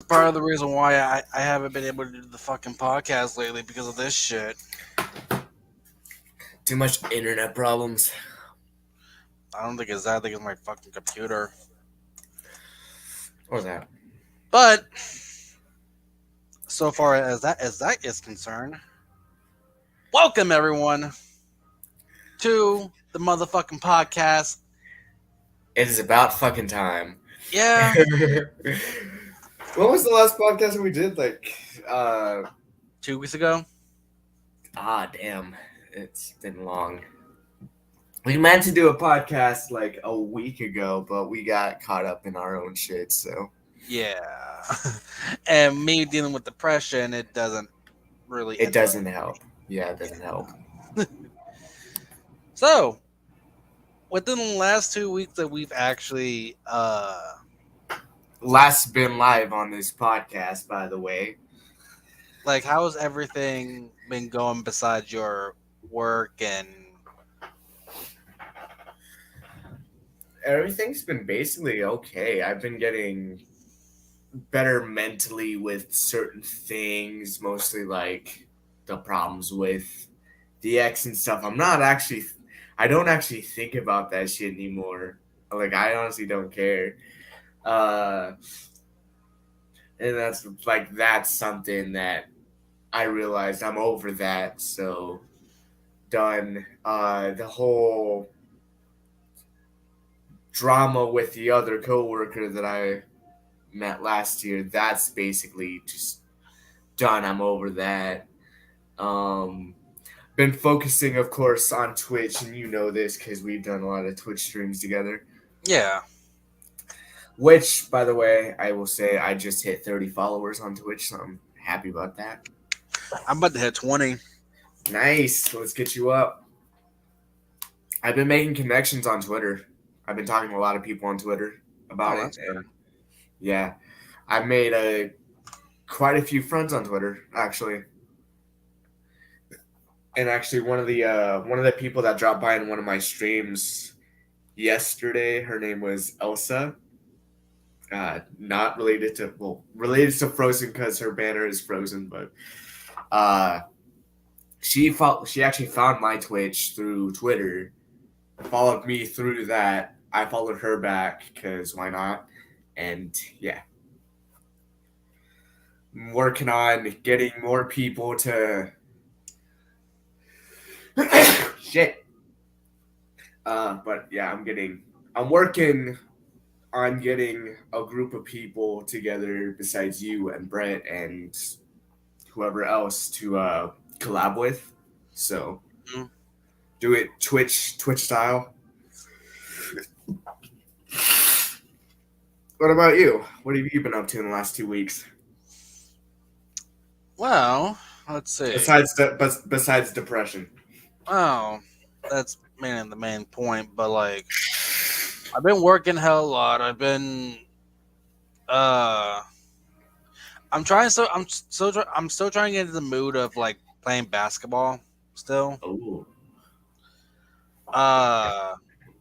Part of the reason why I haven't been able to do the fucking podcast lately because of this shit. Too much internet problems. I don't think it's that. I think it's my fucking computer. Or that. But so far as that is concerned, welcome everyone to the motherfucking podcast. It is about fucking time. Yeah, What was the last podcast we did? 2 weeks ago. Damn. It's been long. We meant to do a podcast like a week ago, but we got caught up in our own shit, so. Yeah, and me dealing with depression, it doesn't really It interrupt. doesn't help. Yeah, it doesn't help. So within the last 2 weeks that we've actually Last been live on this podcast, by the way. like how's everything been going besides your work and Everything's been basically okay. I've been getting better mentally with certain things, mostly like the problems with the ex and stuff. I don't actually think about that shit anymore. Like, I honestly don't care. Uh, and that's something that I realized I'm over that. So, done. The whole drama with the other coworker that I met last year, that's basically just done. I'm over that. Um, been focusing, of course, on Twitch, and you know this because we've done a lot of Twitch streams together. yeah. Which, by the way, I will say I just hit 30 followers on Twitch, so I'm happy about that. I'm about to hit 20. Nice. Let's get you up. I've been making connections on Twitter. I've been talking to a lot of people on Twitter Oh, about it, that's good. and yeah, I made quite a few friends on Twitter actually. And actually, one of the people that dropped by in one of my streams yesterday, her name was Elsa. Not related to related to Frozen because her banner is Frozen, but uh, she actually found my Twitch through Twitter, followed me through that. I followed her back because why not? And yeah, I'm working on getting more people to shit. But yeah, I'm working on getting a group of people together besides you and Brett and whoever else to collab with. So Mm. do it Twitch style. What about you? What have you been up to in the last 2 weeks? Well, let's see. Besides depression. Oh, that's mainly the main point. But like, I've been working hell a lot. Uh, I'm still trying to get into the mood of like playing basketball. Still. Oh, Uh,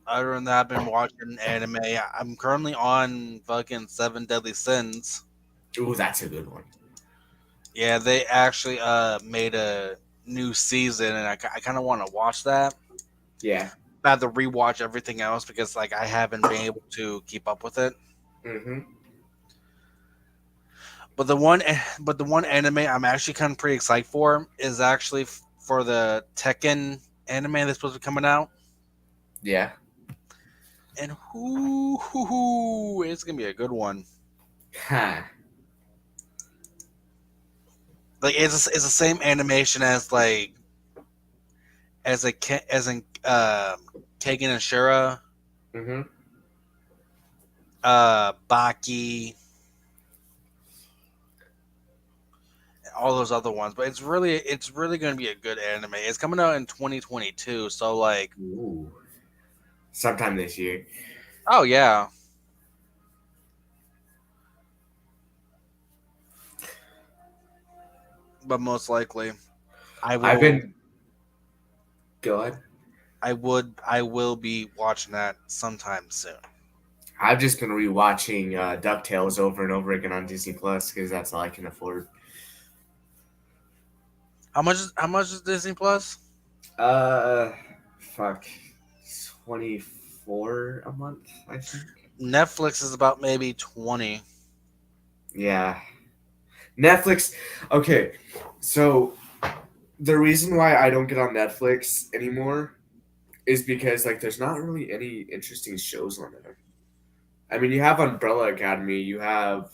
Other than that, I've been watching anime. I'm currently on fucking Seven Deadly Sins. ooh, that's a good one. Yeah, they actually made a new season, and I kind of want to watch that. Yeah. I have to rewatch everything else because like I haven't been able to keep up with it. Mm-hmm. But the one anime I'm actually kind of pretty excited for is actually for the Tekken anime that's supposed to be coming out. Yeah. And it's gonna be a good one. Ha. Like it's the same animation as like as in Kagen and Shura, Mm-hmm. Baki, all those other ones. But it's really going to be a good anime. It's coming out in 2022, so like, Ooh. Sometime this year. oh yeah. But most likely, I I've will. been Go ahead. I will be watching that sometime soon. I've just been rewatching DuckTales over and over again on Disney Plus because that's all I can afford. How much is Disney Plus? Uh, fuck, 24 a month, I think. Netflix is about maybe 20. Yeah, Netflix. Okay, so the reason why I don't get on Netflix anymore is because like there's not really any interesting shows on there. I mean, you have Umbrella Academy, you have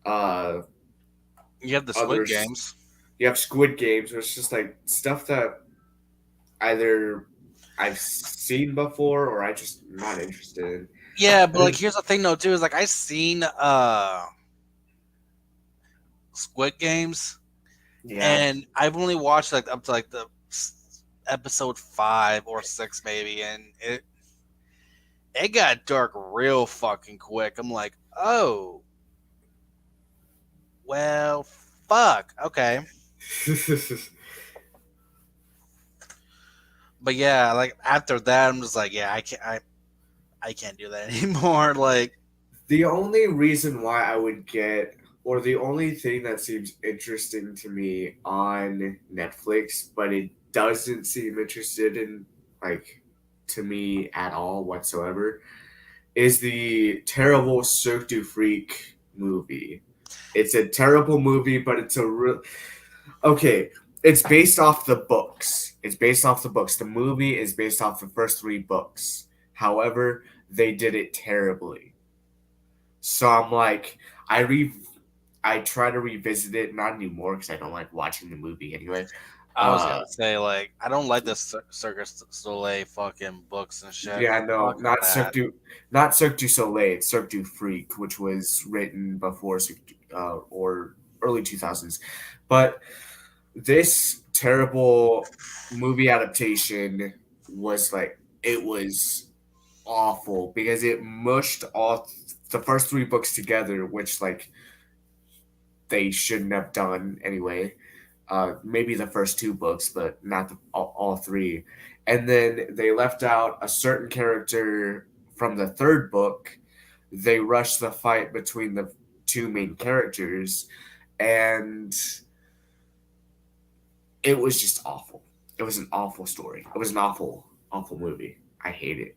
uh You have the Squid others, Games. you have Squid Games, which is just like stuff that either I've seen before or I just not interested in. Yeah, but And like then, here's the thing though too is like I seen Squid Games, yeah, and I've only watched like up to like the episode 5 or 6 maybe, and it got dark real fucking quick. I'm like, oh well, fuck. Okay, but yeah, like after that, I'm just like, yeah, I can't do that anymore. Like, the only reason why I would get, or the only thing that seems interesting to me on Netflix, but it doesn't seem interested in, like, to me at all whatsoever, is the terrible Cirque du Freak movie. It's a terrible movie, but it's a real. Okay, it's based off the books. It's based off the books. The movie is based off the first three books. However, they did it terribly. So I'm like, I re I try to revisit it, not anymore because I don't like watching the movie anyway. I was Uh, gonna say, like, I don't like this Circus Soleil fucking books and shit. yeah, no, Fuck that. Not Cirque du Soleil, it's Cirque du Freak, which was written before or early 2000s. But this terrible movie adaptation was like it was awful because it mushed all the first three books together, which like they shouldn't have done anyway. Maybe the first two books, but not all three. And then they left out a certain character from the third book. They rushed the fight between the two main characters, and it was just awful. It was an awful story. It was an awful movie. I hate it.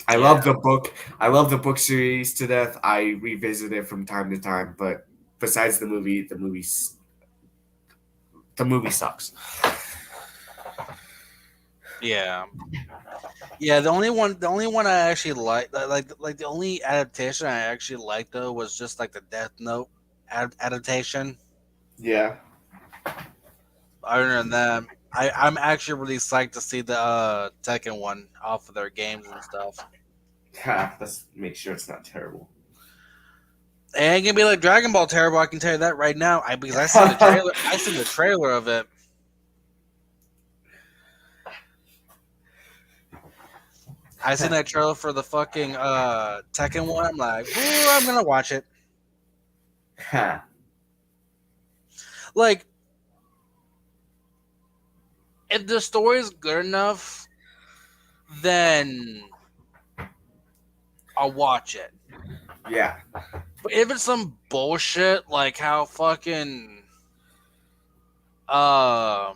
I Yeah, love the book. I love the book series to death. I revisit it from time to time, but besides the movie sucks. yeah, yeah. The only one I actually like the only adaptation I actually liked though was just like the Death Note adaptation. Yeah. Other than that, I'm actually really psyched to see the Tekken one off of their games and stuff. Let's make sure it's not terrible. It ain't gonna be like Dragon Ball terrible. I can tell you that right now. Because I seen the trailer. I seen the trailer of it. I seen that trailer for the fucking Tekken one. I'm like, ooh, I'm gonna watch it. Like, if the story is good enough, then I'll watch it. Yeah. But if it's some bullshit like how fucking uh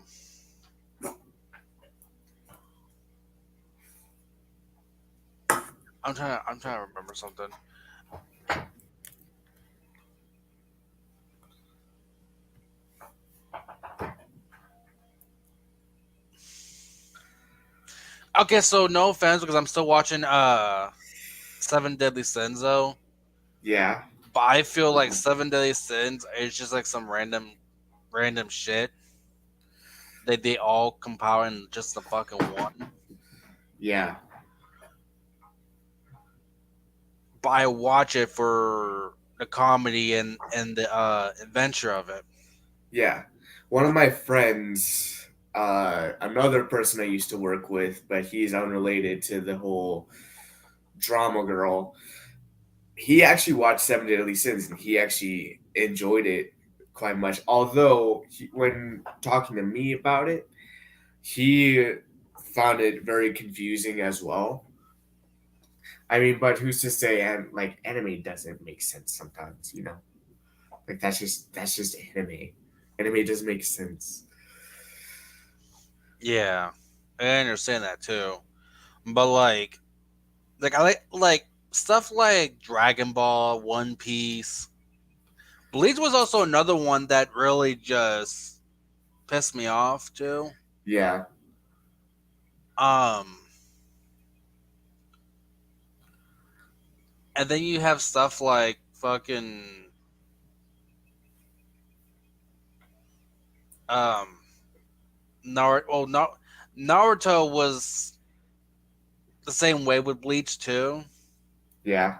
I'm trying to remember something. Okay, so no offense because I'm still watching Seven Deadly Sins though. Yeah. But I feel like Seven Deadly Sins is just like some random shit that they all compile in just the fucking one. Yeah. But I watch it for the comedy and the adventure of it. Yeah. One of my friends, another person I used to work with, but he's unrelated to the whole drama girl. He actually watched Seven Deadly Sins and he actually enjoyed it quite much. Although, when talking to me about it, he found it very confusing as well. I mean, but who's to say and like anime doesn't make sense sometimes, you know? Like that's just anime. Anime doesn't make sense. Yeah, I understand that too. But like I like stuff like Dragon Ball, One Piece. Bleach was also another one that really just pissed me off too. Yeah. Um, and then you have stuff like fucking um Naruto. Well, Naruto was the same way with Bleach too, Yeah.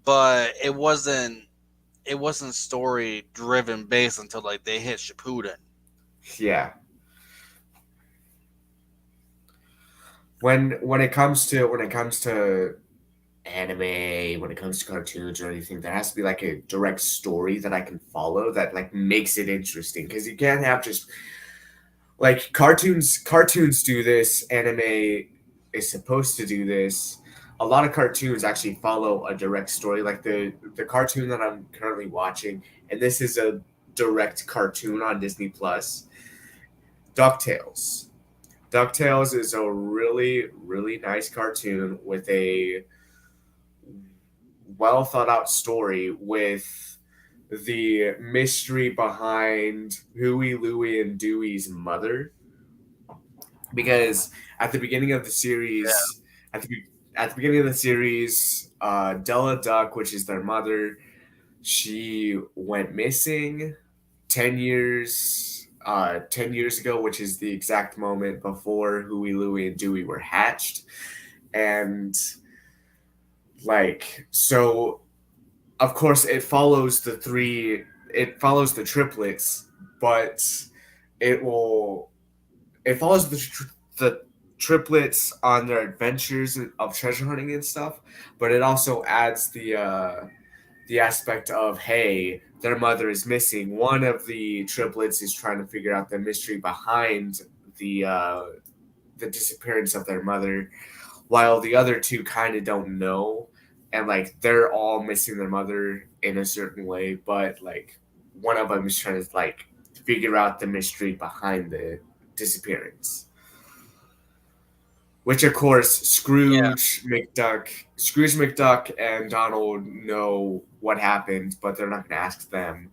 but it wasn't story driven based until like they hit Shippuden. Yeah. When it comes to anime, when it comes to cartoons or anything, there has to be like a direct story that I can follow that like makes it interesting. Because you can't have just like cartoons do this, anime is supposed to do this. A lot of cartoons actually follow a direct story, like the cartoon that I'm currently watching, and this is a direct cartoon on Disney Plus. DuckTales. DuckTales is a really, really nice cartoon with a well thought out story with the mystery behind Huey, Louie, and Dewey's mother. Because at the beginning of the series, at the, at the beginning of the series, Della Duck, which is their mother, she went missing 10 years ago, which is the exact moment before Huey, Louie, and Dewey were hatched. And like so of course it follows the triplets, but it will it follows the triplets on their adventures of treasure hunting and stuff, but it also adds the aspect of, hey, their mother is missing. One of the triplets is trying to figure out the mystery behind the disappearance of their mother, while the other two kind of don't know, and like they're all missing their mother in a certain way, but like one of them is trying to like figure out the mystery behind the disappearance. Which of course Yeah, Scrooge McDuck and Donald know what happened, but they're not going to ask them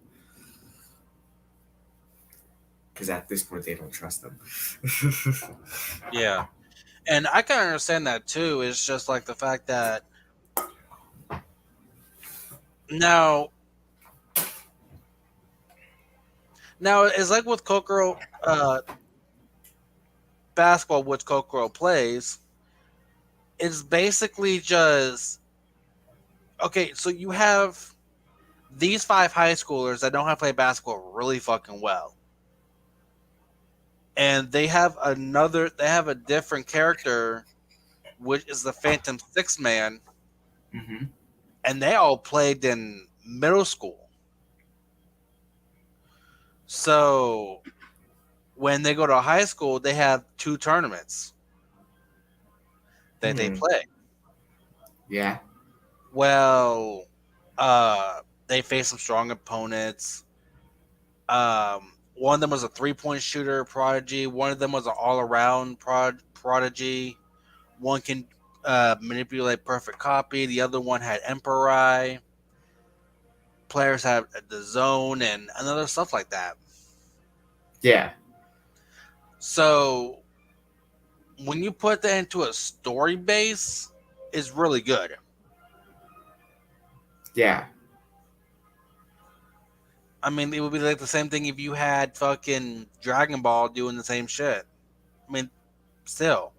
because at this point they don't trust them. yeah, and I can understand that too. It's just like the fact that now, now it's like with Kokoro basketball, which Kokoro plays. It's basically just okay. So you have these five high schoolers that know how to play basketball really fucking well, and they have a different character, which is the Phantom Six Man, Mm-hmm. and they all played in middle school. So when they go to high school, they have two tournaments that they Hmm. play. Yeah. Well, they face some strong opponents. One of them was a 3-point shooter prodigy. One of them was an all-around prodigy. One can manipulate perfect copy. The other one had Emperor. Players have the zone and other stuff like that. Yeah. So when you put that into a story base, it's really good. Yeah. I mean, it would be like the same thing if you had fucking Dragon Ball doing the same shit. I mean, still,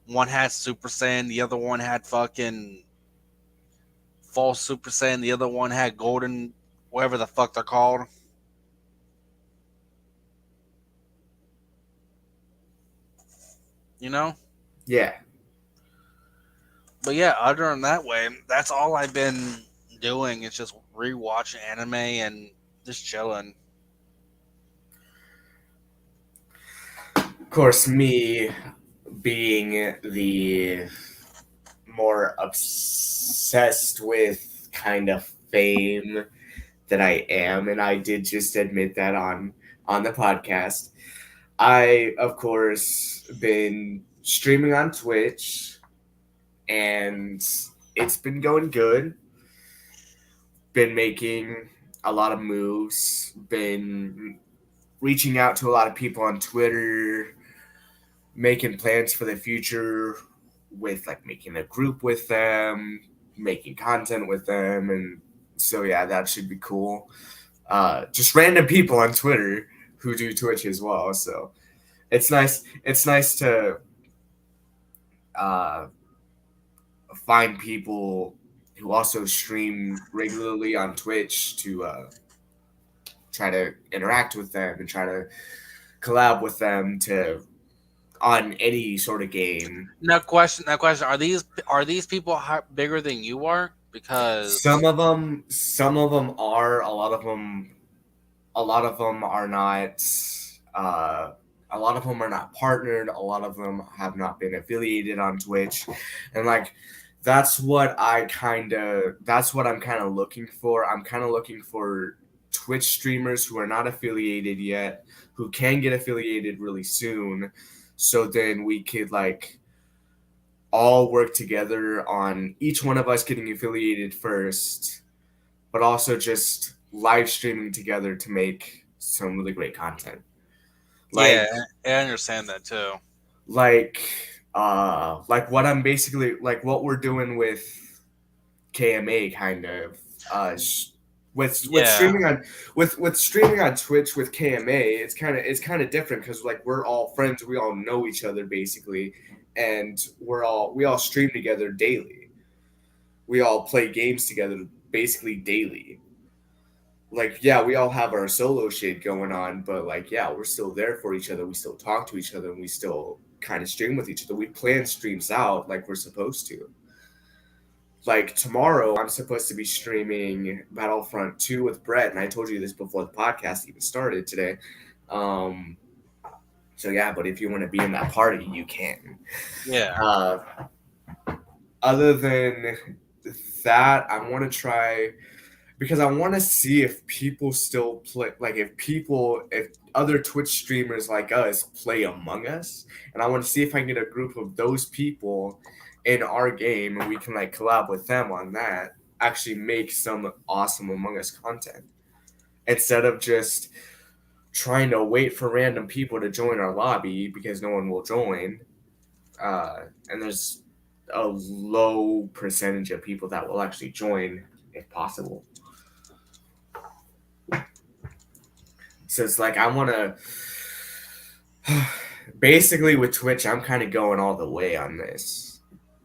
one had Super Saiyan, the other one had fucking false Super Saiyan, the other one had Golden, whatever the fuck they're called. You know. Yeah. But yeah, other than that way, that's all I've been doing. It's just rewatching anime and just chilling. Of course, me being the more obsessed with kind of fame that I am, and I did just admit that on the podcast. I, of course, been streaming on Twitch, and it's been going good. Been making a lot of moves. Been reaching out to a lot of people on Twitter, making plans for the future with like making a group with them, making content with them, and so yeah, that should be cool. Just random people on Twitter who do Twitch as well. So it's nice. It's nice to uh, find people who also stream regularly on Twitch to try to interact with them and try to collab with them to on any sort of game. Now question: Are these people bigger than you are? Because Some of them are. A lot of them are not. Uh, a lot of them are not partnered. A lot of them have not been affiliated on Twitch, and like that's what I'm kind of looking for. I'm kind of looking for Twitch streamers who are not affiliated yet, who can get affiliated really soon, so then we could like all work together on each one of us getting affiliated first, but also just live streaming together to make some really great content. yeah, Like I understand that too. like like what I'm basically like what we're doing with KMA kind of with Yeah, streaming on with streaming on Twitch with KMA, it's kind of different because like we're all friends, we all know each other basically, and we all stream together daily. We all play games together basically daily. Like yeah, we all have our solo shit going on, but like yeah, we're still there for each other. We still talk to each other, and we still kind of stream with each other. We plan streams out like we're supposed to. Like tomorrow, I'm supposed to be streaming Battlefront 2 with Brett, and I told you this before the podcast even started today. Um, so yeah, but if you want to be in that party, you can. yeah, Uh, Other than that, I want to try because I want to see if people still play, like if other Twitch streamers like us play Among Us, and I want to see if I can get a group of those people in our game and we can like collab with them on that, actually make some awesome Among Us content instead of just trying to wait for random people to join our lobby because no one will join. And there's a low percentage of people that will actually join if possible. So it's like I want to. Basically, with Twitch, I'm kind of going all the way on this.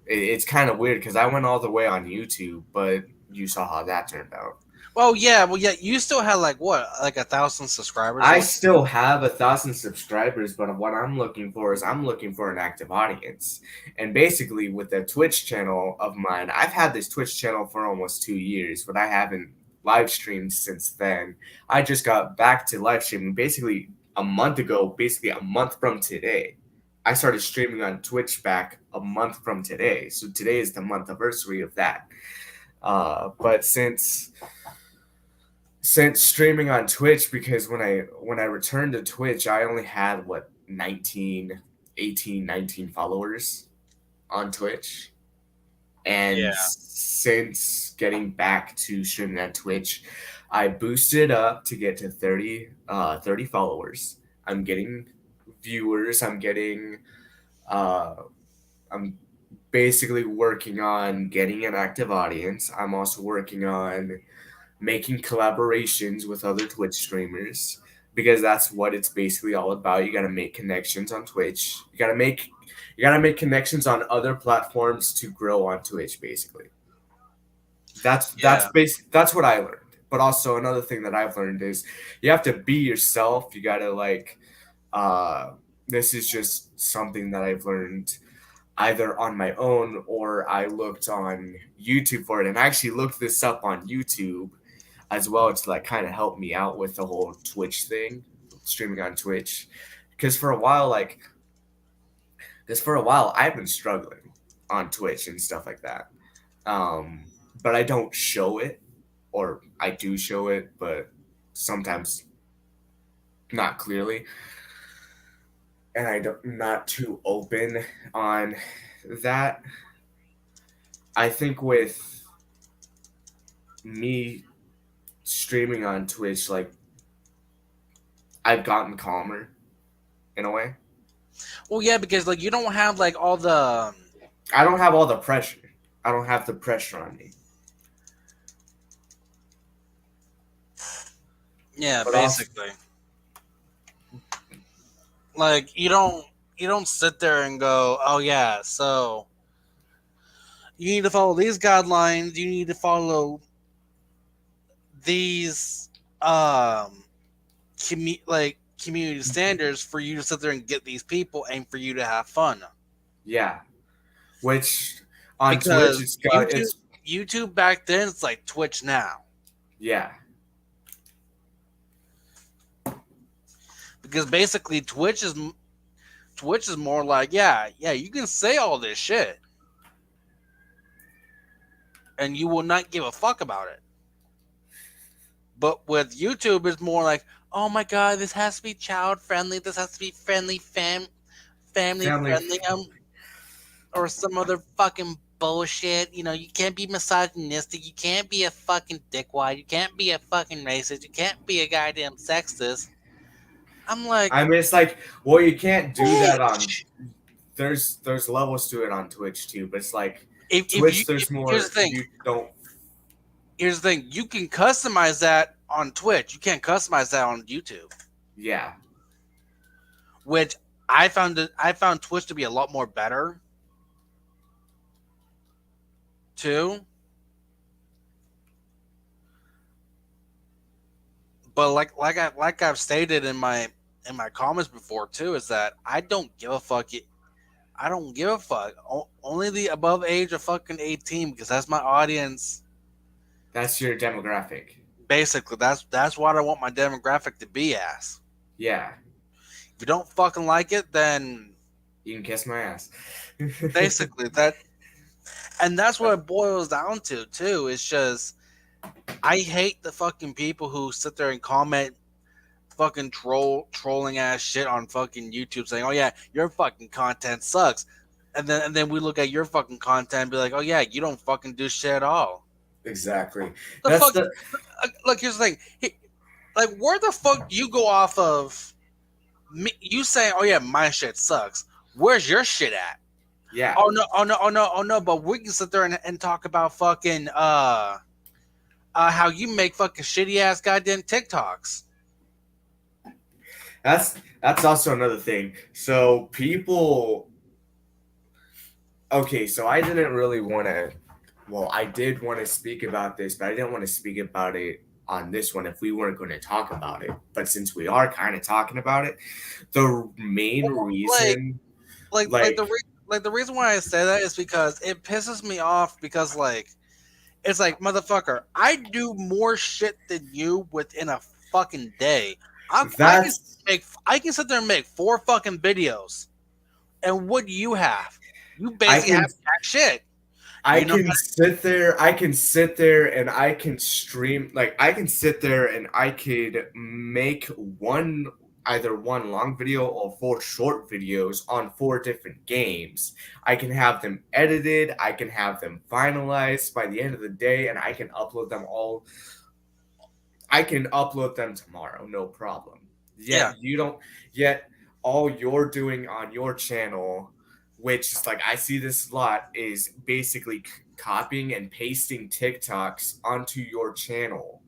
It's kind of weird because I went all the way on YouTube, but you saw how that turned out. well, yeah. You still had like what, like 1,000 subscribers I when? still have 1,000 subscribers, but what I'm looking for is I'm looking for an active audience. And basically, with the Twitch channel of mine, I've had this Twitch channel for almost 2 years, but I haven't live streamed since then. I just got back to live streaming basically a month ago, basically a month from today. I started streaming on Twitch back a month from today. So today is the month anniversary of that. But since streaming on Twitch, because when I returned to Twitch, I only had what 19, 18, 19 followers on Twitch. And Yeah, since getting back to streaming on Twitch, I boosted up to get to 30 followers. I'm getting viewers. Uh, I'm basically working on getting an active audience. I'm also working on making collaborations with other Twitch streamers because that's what it's basically all about. You got to make connections on Twitch. You got to make connections on other platforms to grow on Twitch basically. yeah, That's what I learned. But also another thing that I've learned is you have to be yourself. You got to like uh this is just something that I've learned either on my own or I looked on YouTube for it, and I actually looked this up on YouTube as well to like kind of help me out with the whole Twitch thing, streaming on Twitch. Because for a while, I've been struggling. on Twitch and stuff like that. But I don't show it, or I do show it, but sometimes not clearly, and I'm not too open on that. I think with me streaming on Twitch, like I've gotten calmer in a way. Well, yeah, because like you don't have like all the I don't have all the pressure. I don't have the pressure on me. yeah, But also, basically like you don't sit there and go, oh yeah, so you need to follow these guidelines, you need to follow these um community standards for you to sit there and get these people and for you to have fun. yeah. Which on Twitch, Because it's got it's YouTube back then it's like Twitch now. yeah, Because basically Twitch is more like, yeah, you can say all this shit and you will not give a fuck about it. But with YouTube, it's more like, oh my god, this has to be child friendly. This has to be family family. friendly. Or some other fucking bullshit. You know, you can't be misogynistic. You can't be a fucking dickwad. You can't be a fucking racist. You can't be a goddamn sexist. I'm like, I mean, it's like, well, you can't do that on. bitch. There's levels to it on Twitch too, but it's like If you Twitch. There's here's more. the thing. You don't. Here's the thing. You can customize that on Twitch. You can't customize that on YouTube. Yeah, Which I found Twitch to be a lot more better too. But like I've stated in my comments before too, is that I don't give a fuck. I don't give a fuck. Only the above age of fucking 18 because that's my audience. that's your demographic. Basically, that's what I want my demographic to be as. Yeah, If you don't fucking like it, then you can kiss my ass. basically that, and that's what it boils down to too. It's just I hate the fucking people who sit there and comment fucking trolling ass shit on fucking YouTube saying, "Oh yeah, your fucking content sucks," and then we look at your fucking content and be like, "Oh yeah, you don't fucking do shit at all." Exactly. The That's fuck? the Look, here's the thing. Like, where the fuck do you go off of? Me, you saying, "Oh yeah, my shit sucks." Where's your shit at? yeah. Oh no, oh no, oh no, oh no. But we can sit there and talk about fucking how you make fucking shitty ass goddamn TikToks. That's also another thing. So people, okay, so I didn't really want to. Well, I did want to speak about this, but I didn't want to speak about it on this one if we weren't going to talk about it. But since we are kind of talking about it, the main Like, reason, like, like the reason why I say that is because it pisses me off because like it's like motherfucker, I do more shit than you within a fucking day. that's I can sit there and make 4 fucking videos, and what do you have? You I basically can have jack shit. I You know, can sit there, I can sit there and I can stream, like I can sit there and I could make either one long video or 4 short videos on 4 different games. I can have them edited, I can have them finalized by the end of the day, and I can upload them tomorrow, no problem. yeah, Yet all you're doing on your channel, which is like I see this a lot, is basically copying and pasting TikToks onto your channel,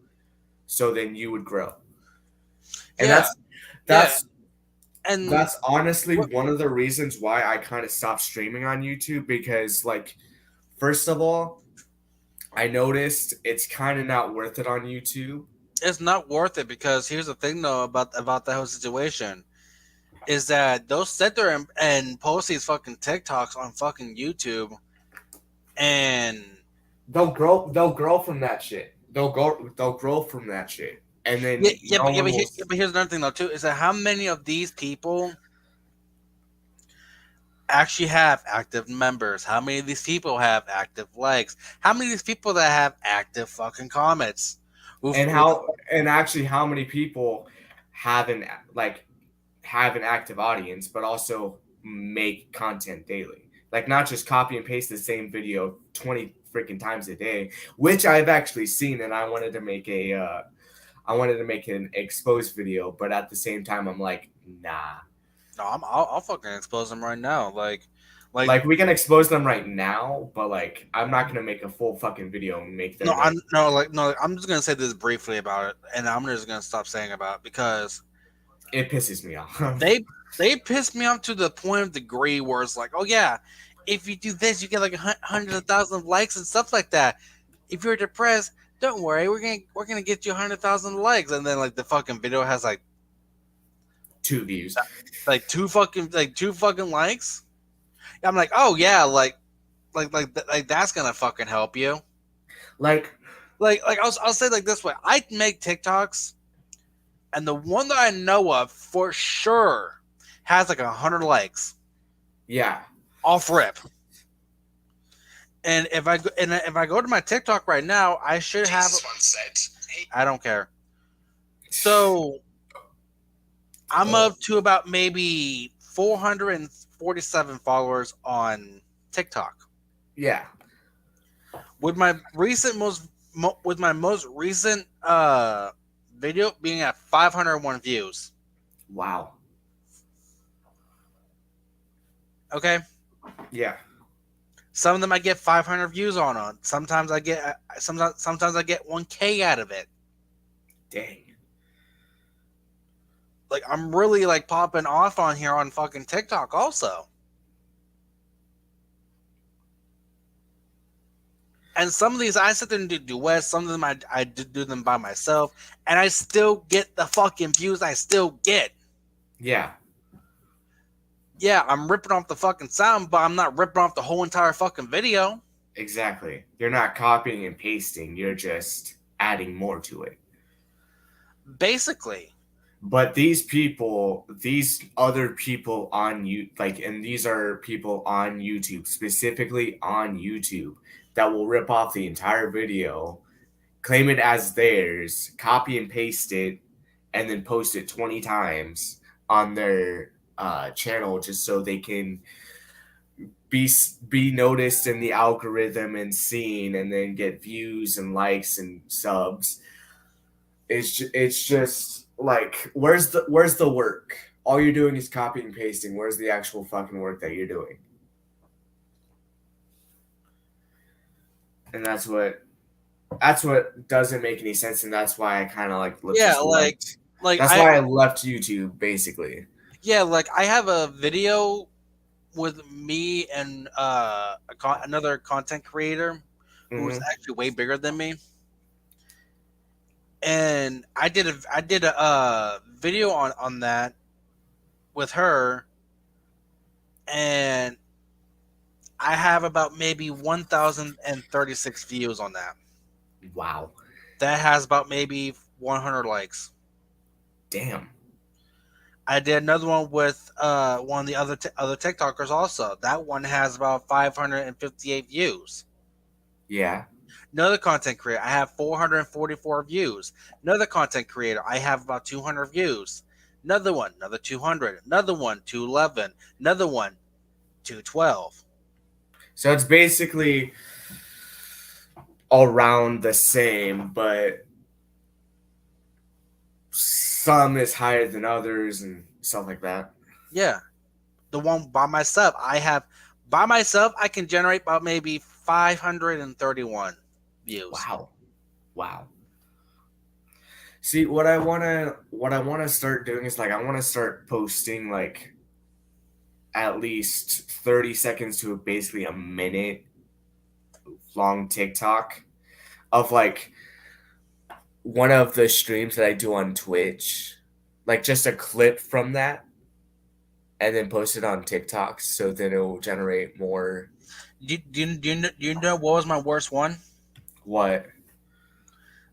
so then you would grow. And yeah, yeah, that's and that's honestly one of the reasons why I kind of stopped streaming on YouTube, because like first of all, I noticed it's kind of not worth it on YouTube. it's not worth it because here's the thing though about the whole situation is that they'll sit there and post these fucking TikToks on fucking YouTube and They'll grow from that shit. They'll grow from that shit. And yeah, then no one will. but here's another thing though too is that how many of these people actually have active members? How many of these people have active likes? How many of these people that have active fucking comments? And actually how many people have an like have an active audience, but also make content daily. Like not just copy and paste the same video 20 freaking times a day, which I've actually seen, and I wanted to make an exposed video, but at the same time I'm like, nah. No, I'll fucking expose them right now. Like Like we can expose them right now, but like I'm not gonna make a full fucking video and make no, them like I'm just gonna say this briefly about it, and I'm just gonna stop saying about it because it pisses me off. they they pissed me off to the point of degree where it's like, oh yeah, if you do this, you get like hundreds of thousands of likes and stuff like that. If you're depressed, don't worry, we're gonna get you 100,000 likes, and then like the fucking video has like 2 views. two fucking likes. I'm like, oh yeah, like that's gonna fucking help you. Like Like I'll say like this way, I make TikToks, and the one that I know of for sure has like 100 likes yeah. off rip. And if I go to my TikTok right now, I should have. I don't care. So I'm up to about maybe 447 followers on TikTok. Yeah. With my most recent video being at 501 views. Wow. Okay. Yeah. Some of them I get 500 views on. Sometimes sometimes I get 1K out of it. Dang. Like I'm really like popping off on here on fucking TikTok also. And some of these I sit there and do duets. Some of them I do them by myself, and I still get the fucking views. I still get. Yeah. Yeah, I'm ripping off the fucking sound, but I'm not ripping off the whole entire fucking video. Exactly. You're not copying and pasting. You're just adding more to it. Basically. But these other people on you, like, and these are people on YouTube, specifically on YouTube, that will rip off the entire video, claim it as theirs, copy and paste it, and then post it 20 times on their channel just so they can be noticed in the algorithm and seen, and then get views and likes and subs. It's just like where's the work? All you're doing is copying and pasting. Where's the actual fucking work that you're doing? And that's what doesn't make any sense, and that's why I kind of like Yeah, just left. like That's why I left YouTube basically. yeah, like I have a video with me and another content creator who's actually way bigger than me, and I did a video on that with her, and I have about maybe 1,036 views on that. Wow. That has about maybe 100 likes. Damn. I did another one with one of the other TikTokers also. That one has about 558 views. Yeah. Another content creator, I have 444 views. Another content creator, I have about 200 views. Another one, another 200. Another one, 211. Another one, 212. So it's basically around the same, but some is higher than others and stuff like that. Yeah. The one by myself, I can generate about maybe 531 views. Wow. See, what I wanna start doing is like I wanna start posting like at least 30 seconds to basically a minute long TikTok of like one of the streams that I do on Twitch, like just a clip from that, and then post it on TikTok, so then it will generate more. Do you know what was my worst one? What?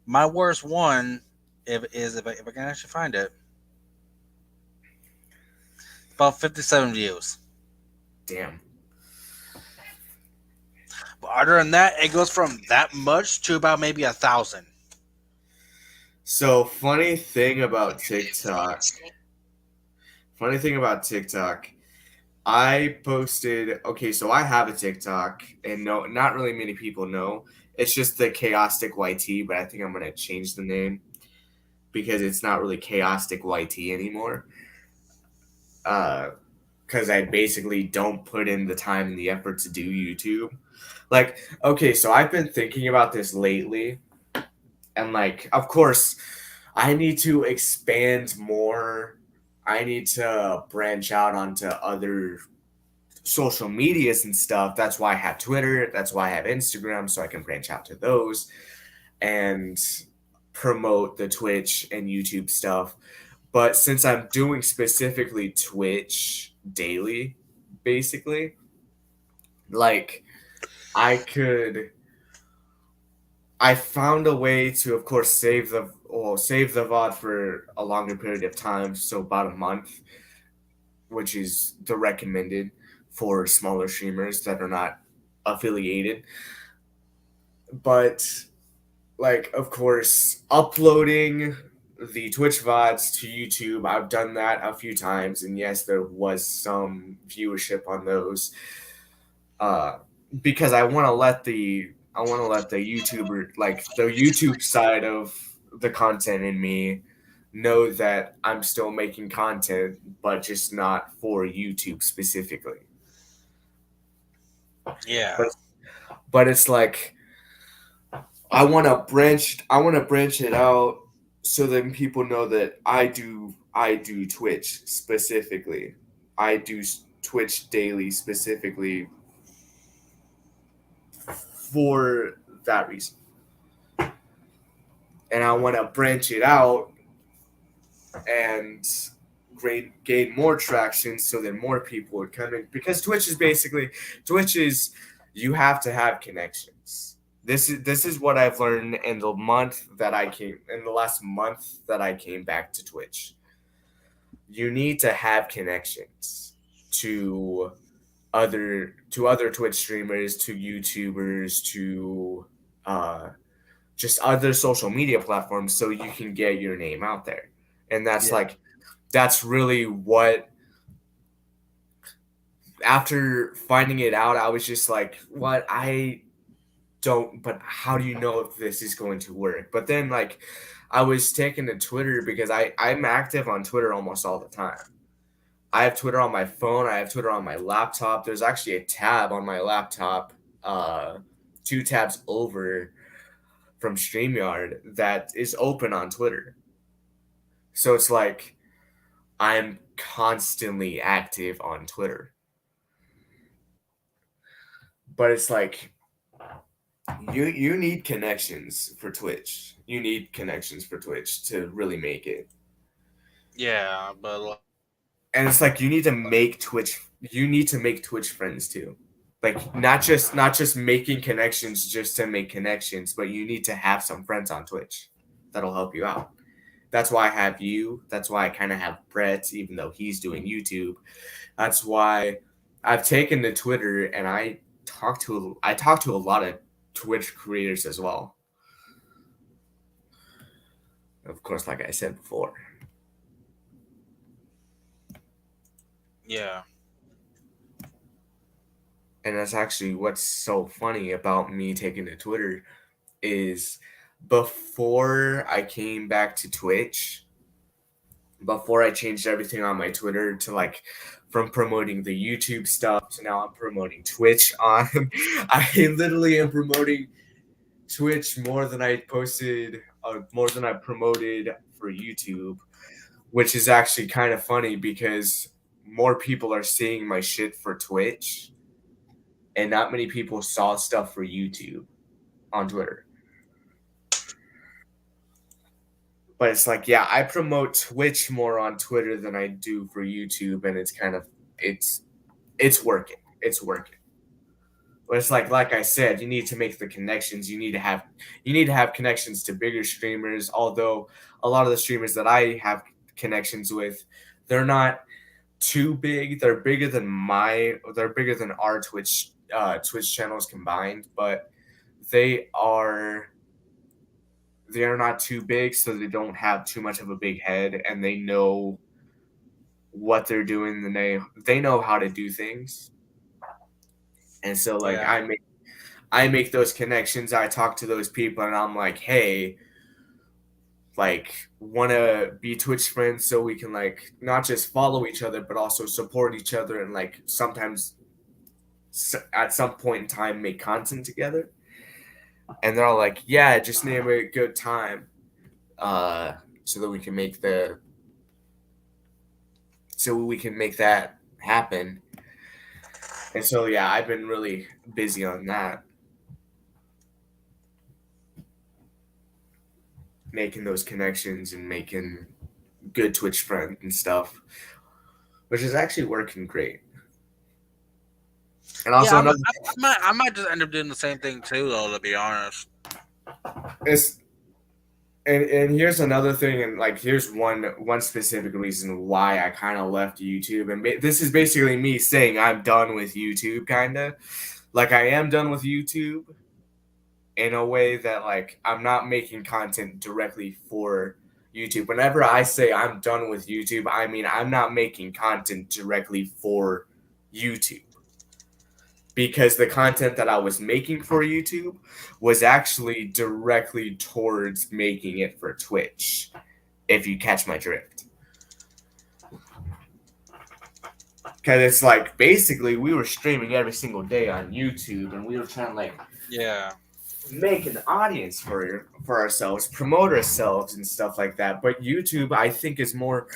My worst one if I can actually find it. About 57 views. Damn. But other than that, it goes from that much to about maybe 1,000. So funny thing about TikTok, I posted, okay, so I have a TikTok, and no, not really many people know. It's just the Chaostic YT, but I think I'm gonna change the name because it's not really Chaostic YT anymore. Because I basically don't put in the time and the effort to do YouTube. Like, okay, so I've been thinking about this lately, and like, of course, I need to expand more. I need to branch out onto other social medias and stuff. That's why I have Twitter. That's why I have Instagram, so I can branch out to those and promote the Twitch and YouTube stuff. But since I'm doing specifically Twitch daily, basically, like I could I found a way to, of course, save the VOD for a longer period of time, so about a month, which is the recommended for smaller streamers that are not affiliated. But like, of course, uploading the Twitch VODs to YouTube, I've done that a few times, and yes, there was some viewership on those. Uh, because I want to let the YouTuber, like the YouTube side of the content in me, know that I'm still making content, but just not for YouTube specifically. Yeah. But it's like I want to branch it out so then people know that I do Twitch specifically. I do Twitch daily specifically for that reason. And I want to branch it out and gain more traction so that more people would come in, because Twitch is you have to have connections. This is what I've learned in the last month that I came back to Twitch. You need to have connections to other Twitch streamers, to YouTubers, to uh, just other social media platforms, so you can get your name out there. And Yeah. that's really what, after finding it out, I was just like, what, I don't, but how do you know if this is going to work? But then like I was taken to Twitter because I'm active on Twitter almost all the time. I have Twitter on my phone, I have Twitter on my laptop. There's actually a tab on my laptop, two tabs over from StreamYard, that is open on Twitter. So it's like I'm constantly active on Twitter. But it's like you need connections for Twitch. You need connections for Twitch to really make it. Yeah, but And it's like you need to make Twitch friends too. Like not just making connections just to make connections, but you need to have some friends on Twitch that'll help you out. That's why I have you. That's why I kind of have Brett, even though he's doing YouTube. That's why I've taken to Twitter, and I talk to a lot of Twitch creators as well. Of course, like I said before. yeah. And that's actually what's so funny about me taking to Twitter is, before I came back to Twitch, before I changed everything on my Twitter to like from promoting the YouTube stuff to now I'm promoting Twitch on I literally am promoting Twitch more than I promoted for YouTube, which is actually kind of funny because more people are seeing my shit for Twitch and not many people saw stuff for YouTube on Twitter. But it's like, yeah, I promote Twitch more on Twitter than I do for YouTube, and it's kind of it's it's working. It's working. But it's like I said, you need to make the connections. You need to have connections to bigger streamers. Although a lot of the streamers that I have connections with, they're not too big. They're bigger than our Twitch channels combined, but they are they are not too big, so they don't have too much of a big head, and they know what they're doing. And they know how to do things, and so like Yeah. I make those connections. I talk to those people, and I'm like, hey, like, want to be Twitch friends so we can like not just follow each other, but also support each other, and like sometimes at some point in time make content together. And they're all like, yeah, just name a good time, uh, so that we can make the so we can make that happen. And so yeah, I've been really busy on that, making those connections and making good Twitch friends and stuff, which is actually working great. And Yeah, also another I might just end up doing the same thing too, though. To be honest. is and here's another thing, and like here's one specific reason why I kind of left YouTube, and this is basically me saying I'm done with YouTube, kind of like I am done with YouTube in a way that like I'm not making content directly for YouTube. Whenever I say I'm done with YouTube, I mean I'm not making content directly for YouTube, because the content that I was making for YouTube was actually directly towards making it for Twitch, if you catch my drift. Because it's like basically we were streaming every single day on YouTube, and we were trying to like Yeah. make an audience for ourselves, promote ourselves and stuff like that. But YouTube, I think, is more.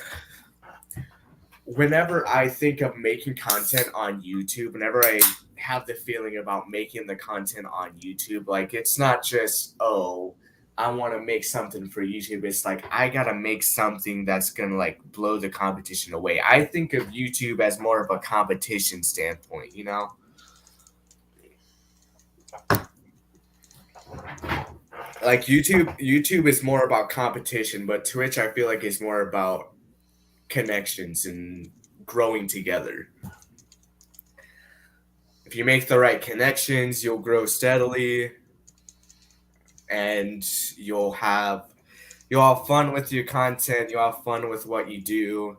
Whenever I think of making content on YouTube, whenever I have the feeling about making the content on YouTube, like it's not just, oh, I want to make something for YouTube. It's like I gotta make something that's gonna like blow the competition away. I think of YouTube as more of a competition standpoint, you know? Like YouTube is more about competition, but Twitch I feel like is more about connections and growing together. If you make the right connections, you'll grow steadily, and you'll have fun with your content, you'll have fun with what you do.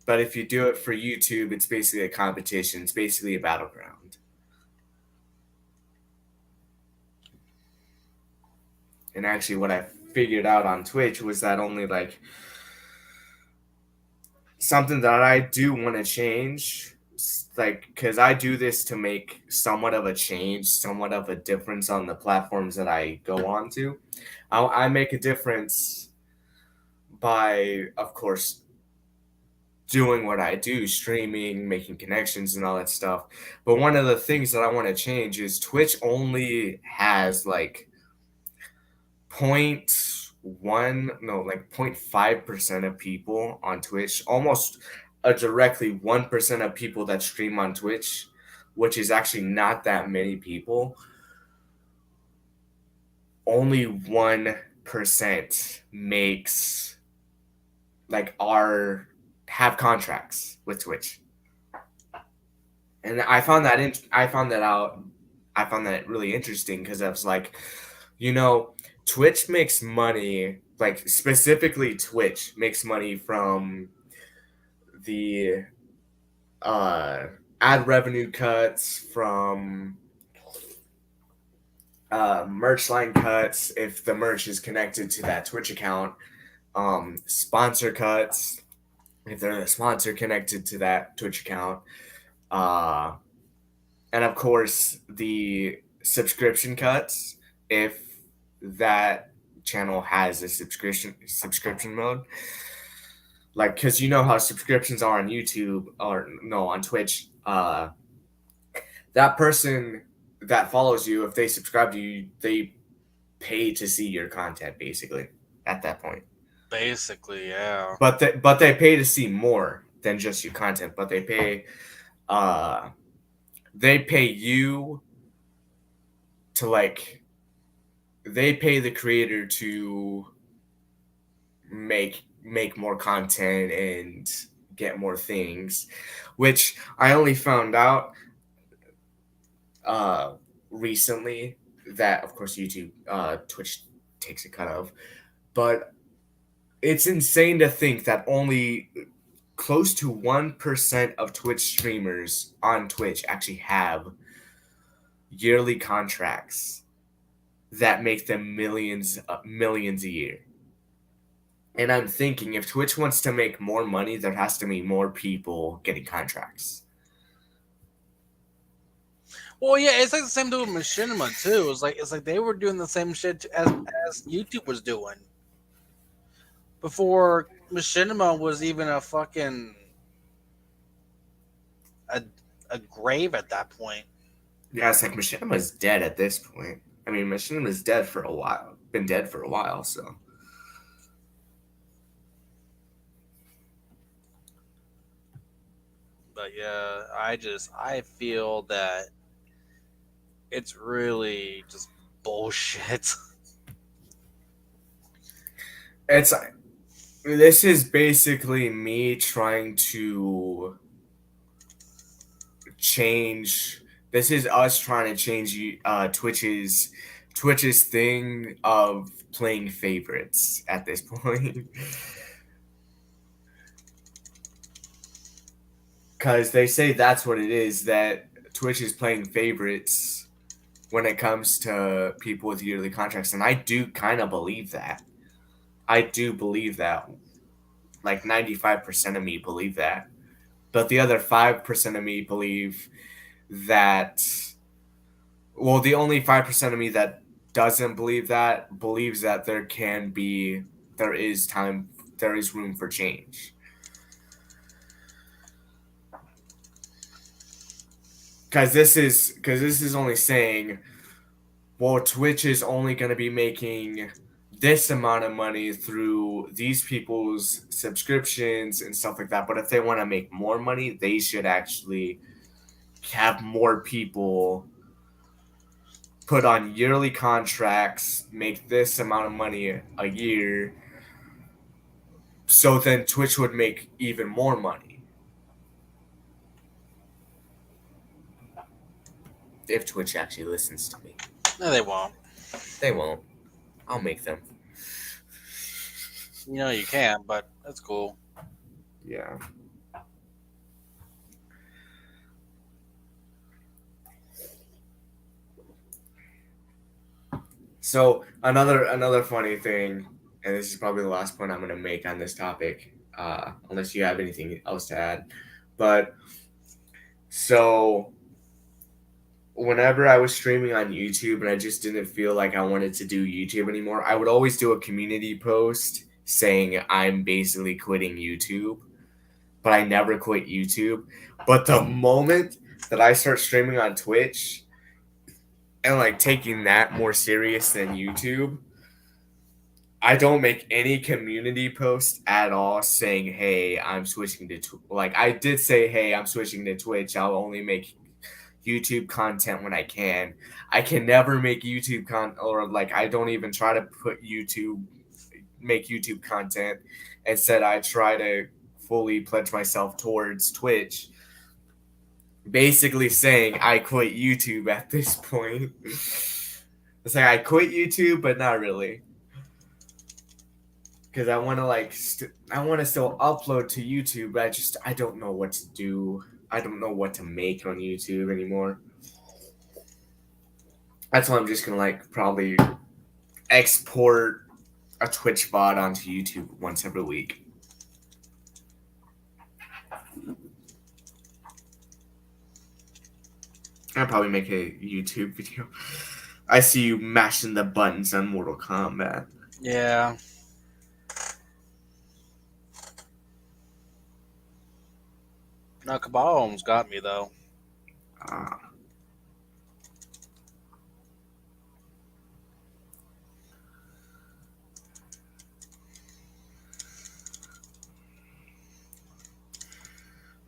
But if you do it for YouTube, it's basically a competition, it's basically a battleground. And actually what I figured out on Twitch was that only like something that I do want to change, like because I do this to make somewhat of a change, somewhat of a difference on the platforms that I go on to. I make a difference by, of course, doing what I do, streaming, making connections, and all that stuff. But one of the things that I want to change is Twitch only has like point one no like 0.5% of people on Twitch, almost directly 1% of people that stream on Twitch, which is actually not that many people. Only 1% makes like our have contracts with Twitch. And I found that really interesting, because I was like, you know, Twitch makes money, like specifically Twitch makes money from the uh, ad revenue cuts, from merch line cuts if the merch is connected to that Twitch account, sponsor cuts if they're a sponsor connected to that Twitch account, uh, and of course the subscription cuts if that channel has a subscription mode. Like, because you know how subscriptions are on YouTube, or no, on Twitch. That person that follows you, if they subscribe to you, they pay to see your content basically at that point. Basically, yeah. But they pay to see more than just your content. But uh they pay you to like they pay the creator to make more content and get more things, which I only found out uh, recently that, of course, YouTube, Twitch takes a cut of, but it's insane to think that only close to 1% of Twitch streamers on Twitch actually have yearly contracts that make them millions a year. And I'm thinking if Twitch wants to make more money, there has to be more people getting contracts. Well, yeah, it's like the same thing with Machinima too. It's like they were doing the same shit as YouTube was doing before Machinima was even a fucking a a grave at that point. Yeah, it's like Machinima's dead at this point. I mean, Machinima's dead for a while. Been dead for a while, so. But yeah, I feel that it's really just bullshit. It's this is basically me trying to change. This is us trying to change Twitch's thing of playing favorites at this point. Because they say that's what it is, that Twitch is playing favorites when it comes to people with yearly contracts. And I do kind of believe that. I do believe that. Like 95% of me believe that. But the other 5% of me believe that. Well, the only 5% of me that doesn't believe that believes that there is room for change. Because this is only saying, well, Twitch is only going to be making this amount of money through these people's subscriptions and stuff like that. But if they want to make more money, they should actually have more people put on yearly contracts, make this amount of money a year. So then Twitch would make even more money. If Twitch actually listens to me. No, they won't. They won't. I'll make them. You know you can't, but that's cool. Yeah. So another funny thing, and this is probably the last point I'm going to make on this topic, unless you have anything else to add. But so whenever I was streaming on YouTube and I just didn't feel like I wanted to do YouTube anymore, I would always do a community post saying I'm basically quitting YouTube, but I never quit YouTube. But the moment that I start streaming on Twitch and like taking that more serious than YouTube, I don't make any community posts at all saying, "Hey, I'm switching to like I did say, "Hey, I'm switching to Twitch. I'll only make YouTube content when I can." I can never make YouTube or like I don't even try to make YouTube content. Instead, I try to fully pledge myself towards Twitch. Basically saying I quit YouTube at this point. It's like I quit YouTube, but not really. Because I want to I want to still upload to YouTube, but I don't know what to do. I don't know what to make on YouTube anymore. That's why I'm just gonna probably export a Twitch VOD onto YouTube once every week. I'll probably make a YouTube video. I see you mashing the buttons on Mortal Kombat. Yeah. No, Cabal almost got me though.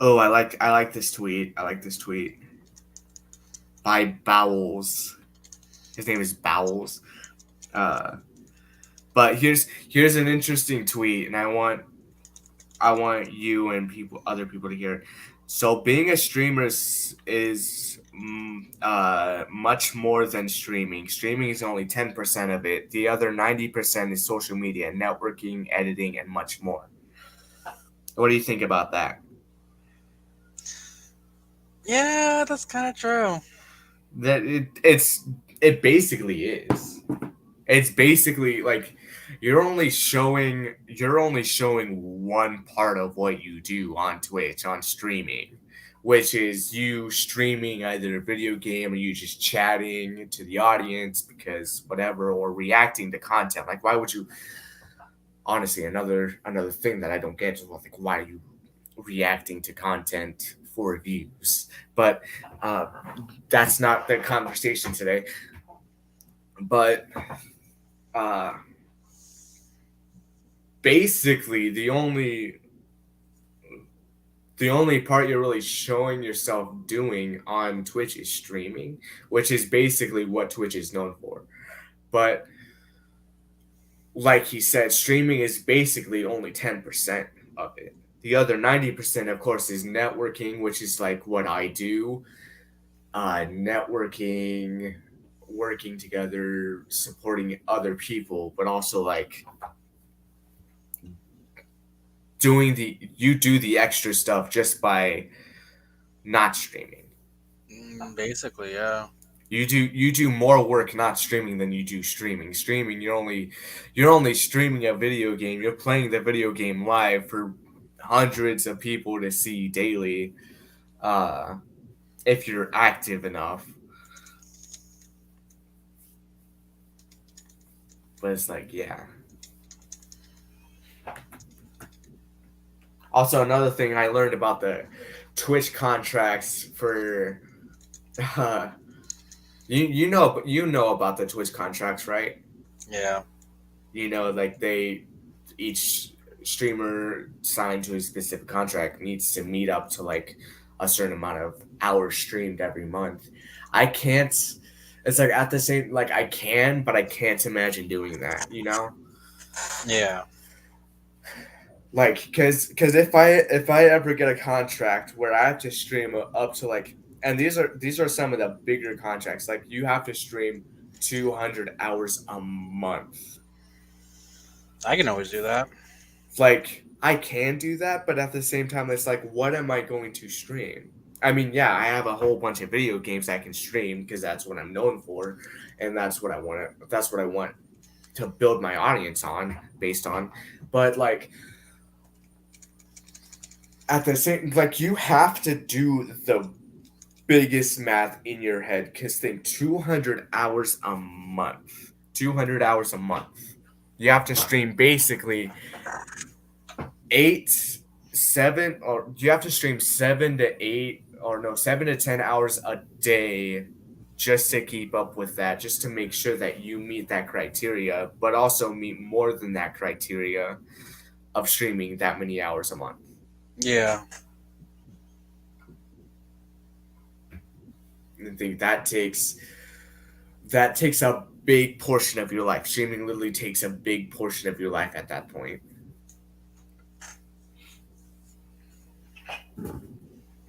Oh, I like this tweet. I like this tweet by Bowels. His name is Bowels. But here's an interesting tweet, and I want I want you and other people to hear. So being a streamer is much more than streaming. Streaming is only 10% of it. The other 90% is social media, networking, editing, and much more. What do you think about that? Yeah, that's kind of true. That it basically is. It's basically like you're only showing one part of what you do on Twitch on streaming, which is you streaming either a video game or you just chatting to the audience because whatever or reacting to content. Like why would you honestly another thing that I don't get is like why are you reacting to content for views? But uh that's not the conversation today. But uh basically the only part you're really showing yourself doing on Twitch is streaming, which is basically what Twitch is known for. But like he said, streaming is basically only 10% of it. The other 90%, of course, is networking, which is like what I do. Networking, working together, supporting other people, but also like you do the extra stuff just by not streaming. Basically, yeah. You do more work not streaming than you do streaming. Streaming, you're only streaming a video game. You're playing the video game live for hundreds of people to see daily, uh, if you're active enough. But it's like, yeah. Also, another thing I learned about the Twitch contracts for, uh, you know about the Twitch contracts, right? Yeah. Like each streamer signed to a specific contract needs to meet up to like a certain amount of hours streamed every month. I can't. It's like at the same like I can, but I can't imagine doing that. Yeah. Like because if I ever get a contract where I have to stream up to like, and these are some of the bigger contracts. Like you have to stream 200 hours a month. I can always do that. Like I can do that, but at the same time, it's like, what am I going to stream? I mean, yeah, I have a whole bunch of video games I can stream because that's what I'm known for, and that's what I want. That's what I want to build my audience on, based on. But like at the same, like you have to do the biggest math in your head because think 200 hours a month. 200 hours a month. You have to stream basically eight, seven, or you have to stream 7 to 8, or no, 7 to 10 hours a day just to keep up with that, just to make sure that you meet that criteria, but also meet more than that criteria of streaming that many hours a month. Yeah. I think that takes a big portion of your life. Streaming literally takes a big portion of your life at that point.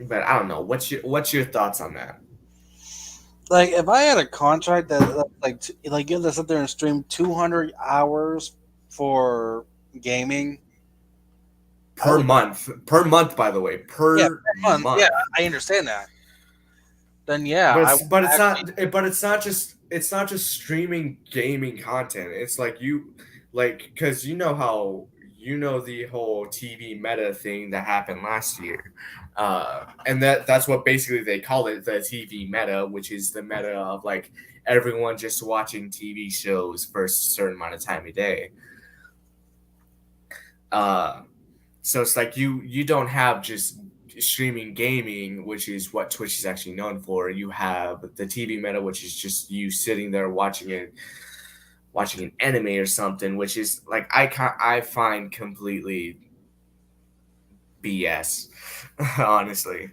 But I don't know. What's your thoughts on that? Like if I had a contract like you have to sit there and stream 200 hours for gaming, I Per would. month. Per month, by the way. Yeah, Per per month. Yeah, month. I understand that. Then yeah, But I it's would but it's actually. not just streaming gaming content. It's like because how the whole TV meta thing that happened last year. And that's what basically they call it, the TV meta, which is the meta of like everyone just watching TV shows for a certain amount of time a day. Uh so it's like you don't have just streaming gaming, which is what Twitch is actually known for. You have the TV meta, which is just you sitting there watching an anime or something, which is like I find completely BS. Honestly,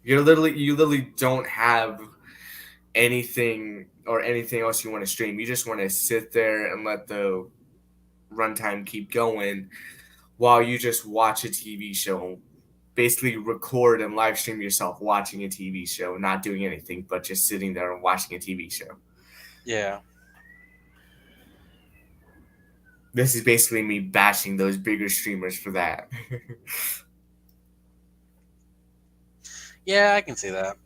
you literally don't have anything else you want to stream. You just want to sit there and let the runtime keep going while you just watch a TV show, basically record and live stream yourself watching a TV show, not doing anything but just sitting there and watching a TV show. Yeah. This is basically me bashing those bigger streamers for that. Yeah, I can see that.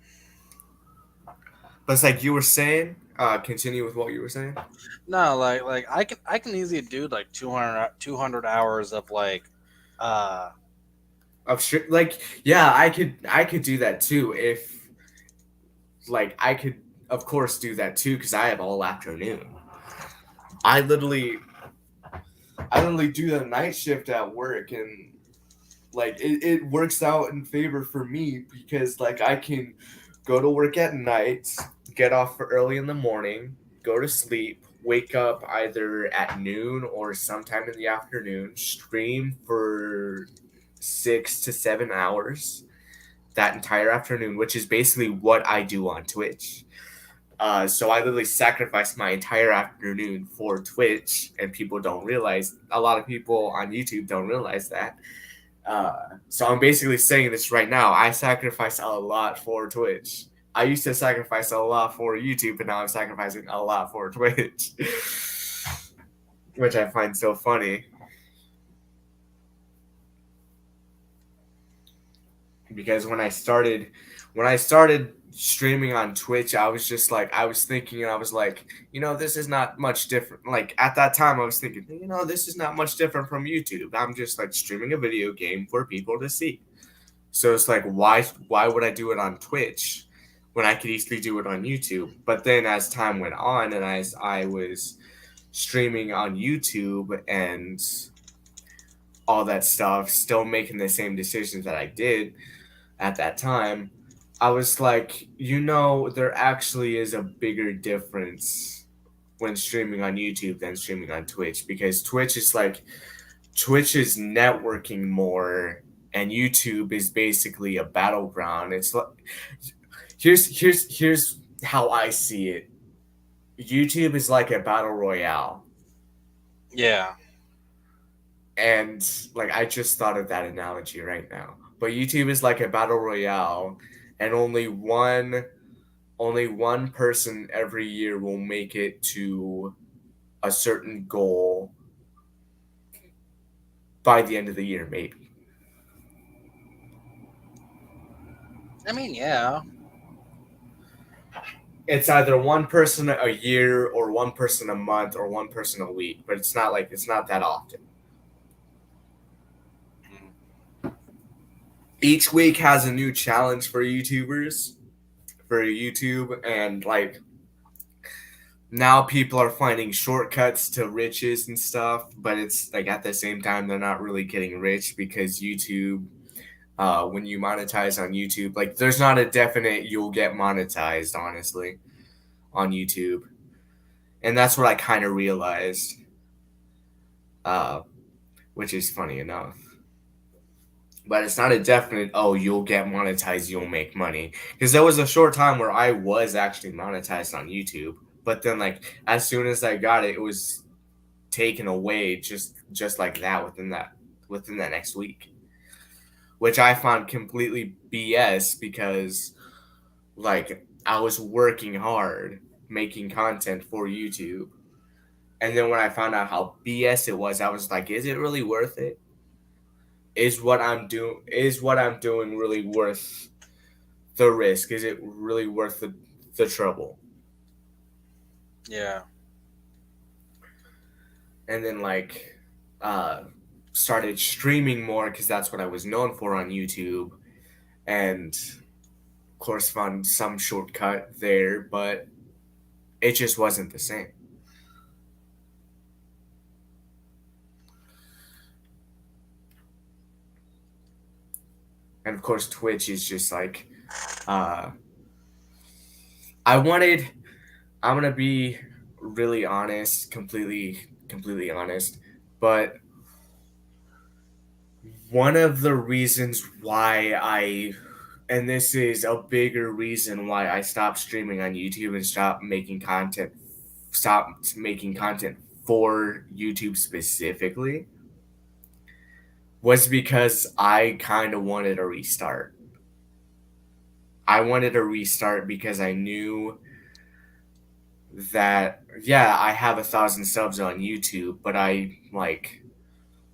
But it's like you were saying, continue with what you were saying. No, like I can easily do like 200 hours of like uh Like, yeah, I could do that too if, like, I could of course do that too because I have all afternoon. I literally I literally do the night shift at work, and like it works out in favor for me because like I can go to work at night, get off early in the morning, go to sleep, wake up either at noon or sometime in the afternoon, stream for 6 to 7 hours that entire afternoon, which is basically what I do on Twitch. So I literally sacrificed my entire afternoon for Twitch, and people don't realize. A lot of people on YouTube don't realize that. Uh, so I'm basically saying this right now. I sacrifice a lot for Twitch. I used to sacrifice a lot for YouTube, but now I'm sacrificing a lot for Twitch, which I find so funny. Because when I started streaming on Twitch, I was just like, I was thinking, and I was like, this is not much different. Like at that time, I was thinking, this is not much different from YouTube. I'm just like streaming a video game for people to see. So it's like, why would I do it on Twitch when I could easily do it on YouTube? But then as time went on, and as I was streaming on YouTube and all that stuff, still making the same decisions that I did at that time, I was like, there actually is a bigger difference when streaming on YouTube than streaming on Twitch, because Twitch is networking more, and YouTube is basically a battleground. It's like, here's how I see it. YouTube is like a battle royale, yeah. and like I just thought of that analogy right now. But YouTube is like a battle royale, and only one person every year will make it to a certain goal by the end of the year, maybe. I mean, yeah. It's either one person a year or one person a month or one person a week, but it's not that often. Each week has a new challenge for YouTubers, for YouTube, and like now people are finding shortcuts to riches and stuff, but it's like at the same time they're not really getting rich because YouTube, when you monetize on YouTube, like there's not a definite you'll get monetized, honestly, on YouTube. And that's what I kind of realized, uh, which is funny enough. But it's not a definite, oh, you'll get monetized, you'll make money. Because there was a short time where I was actually monetized on YouTube. But then, like, as soon as I got it, it was taken away just like that within that next week, which I found completely BS because like I was working hard making content for YouTube, and then when I found out how BS it was, I was like, is it really worth it? Is what I'm doing really worth the risk? Is it really worth the trouble? Yeah. And then like uh started streaming more because that's what I was known for on YouTube, and of course found some shortcut there, but it just wasn't the same. And of course Twitch is just like, uh I wanted I'm gonna be really honest, completely honest, but one of the reasons why and this is a bigger reason why I stopped streaming on YouTube and stopped making content, stopped, making content, stopped, making content, for YouTube specifically, was because, like, I was working hard making content for YouTube, and then when I found out how BS it was, I was like, is it really worth it? Is what I'm doing really worth the trouble? And then like started streaming more because that's what I was known for on YouTube, and was because I kind of wanted a restart. I wanted a restart because I knew that, yeah, I have 1,000 subs on YouTube, but I like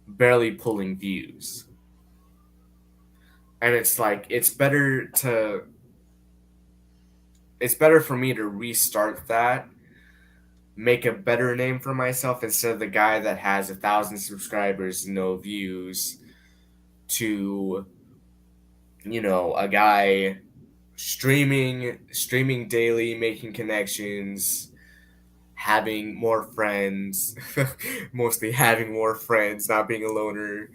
barely pulling views. And it's like it's better for me to restart that, make a better name for myself instead of the guy that has 1,000 subscribers, no views, to, a guy streaming daily, making connections, having more friends, mostly having more friends, not being a loner,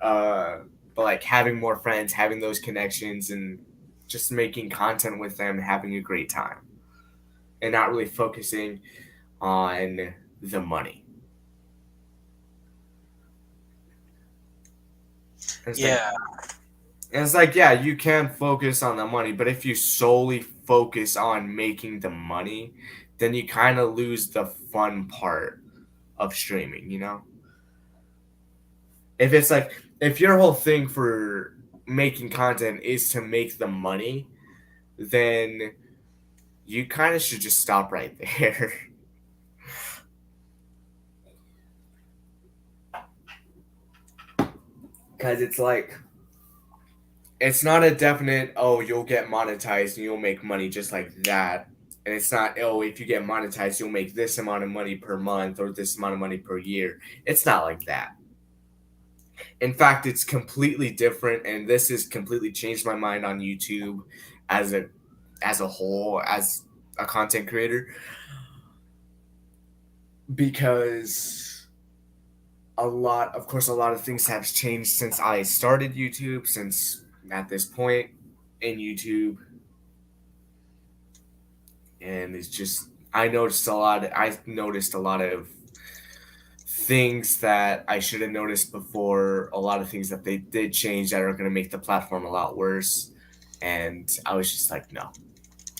uh, but like having more friends, having those connections, and just making content with them, having a great time, and not really focusing on the money. And it's like, Yeah, yeah, you can focus on the money, but if you solely focus on making the money, then you kind of lose the fun part of streaming, If it's like, if your whole thing for making content is to make the money, then you kind of should just stop right there. Because it's like, it's not a definite, oh, you'll get monetized and you'll make money just like that. And it's not, oh, if you get monetized, you'll make this amount of money per month or this amount of money per year. It's not like that. In fact, it's completely different, and this has completely changed my mind on YouTube as a whole, as a content creator, because a lot of things have changed since I started YouTube, since at this point in YouTube, and it's just I noticed a lot of things that I should have noticed before, a lot of things that they did change that are going to make the platform a lot worse, and I was just like, no,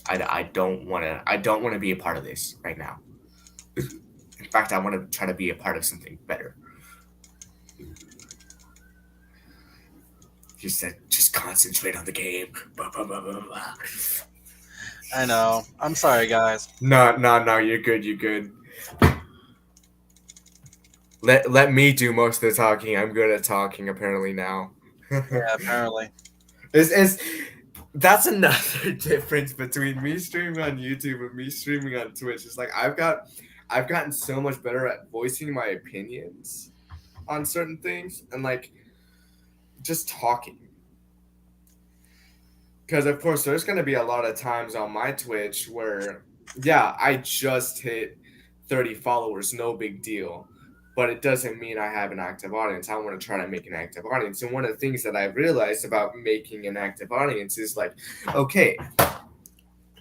I don't want to be a part of this right now. In fact, I want to try to be a part of something better. Just concentrate on the game. Blah, blah, blah, blah, blah. I know. I'm sorry, guys. No, you're good, you're good. Let me do most of the talking. I'm good at talking apparently now. Yeah, apparently. Is That's another difference between me streaming on YouTube and me streaming on Twitch. It's like I've gotten so much better at voicing my opinions on certain things and like just talking. Because of course there's gonna be a lot of times on my Twitch where, yeah, I just hit 30 followers, no big deal. But it doesn't mean I have an active audience. I want to try to make an active audience. And one of the things that I've realized about making an active audience is like, okay,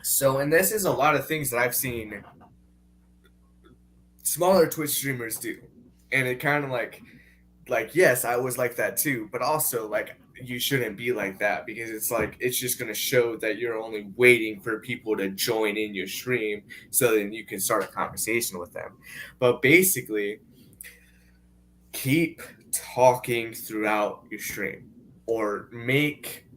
so, and this is a lot of things that I've seen smaller Twitch streamers do. And it kind of like, yes, I was like that too, but also like, you shouldn't be like that because it's like, it's just going to show that you're only waiting for people to join in your stream so then you can start a conversation with them. But basically, keep talking throughout your stream or make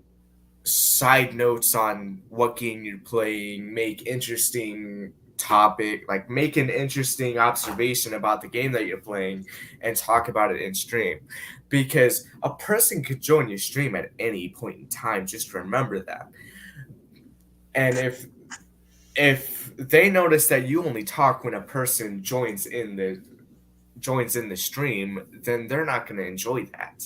side notes on what game you're playing, make interesting topic, like make an interesting observation about the game that you're playing and talk about it in stream, because a person could join your stream at any point in time. Just remember that. And if they notice that you only talk when a person joins in the stream, then they're not going to enjoy that.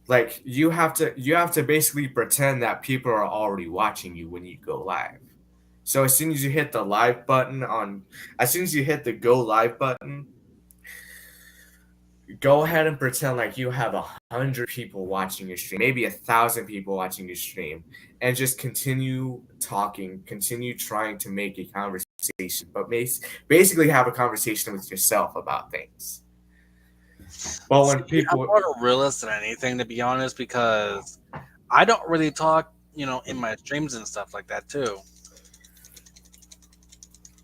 Like you have to basically pretend that people are already watching you when you go live. So as soon as you hit the live button as soon as you hit the go live button, go ahead and pretend like you have 100 people watching your stream, maybe 1,000 people watching your stream, and just continue talking, continue trying to make a conversation, but basically have a conversation with yourself about things. But when See, I'm people, more of a realist than anything, to be honest, because I don't really talk, in my streams and stuff like that too.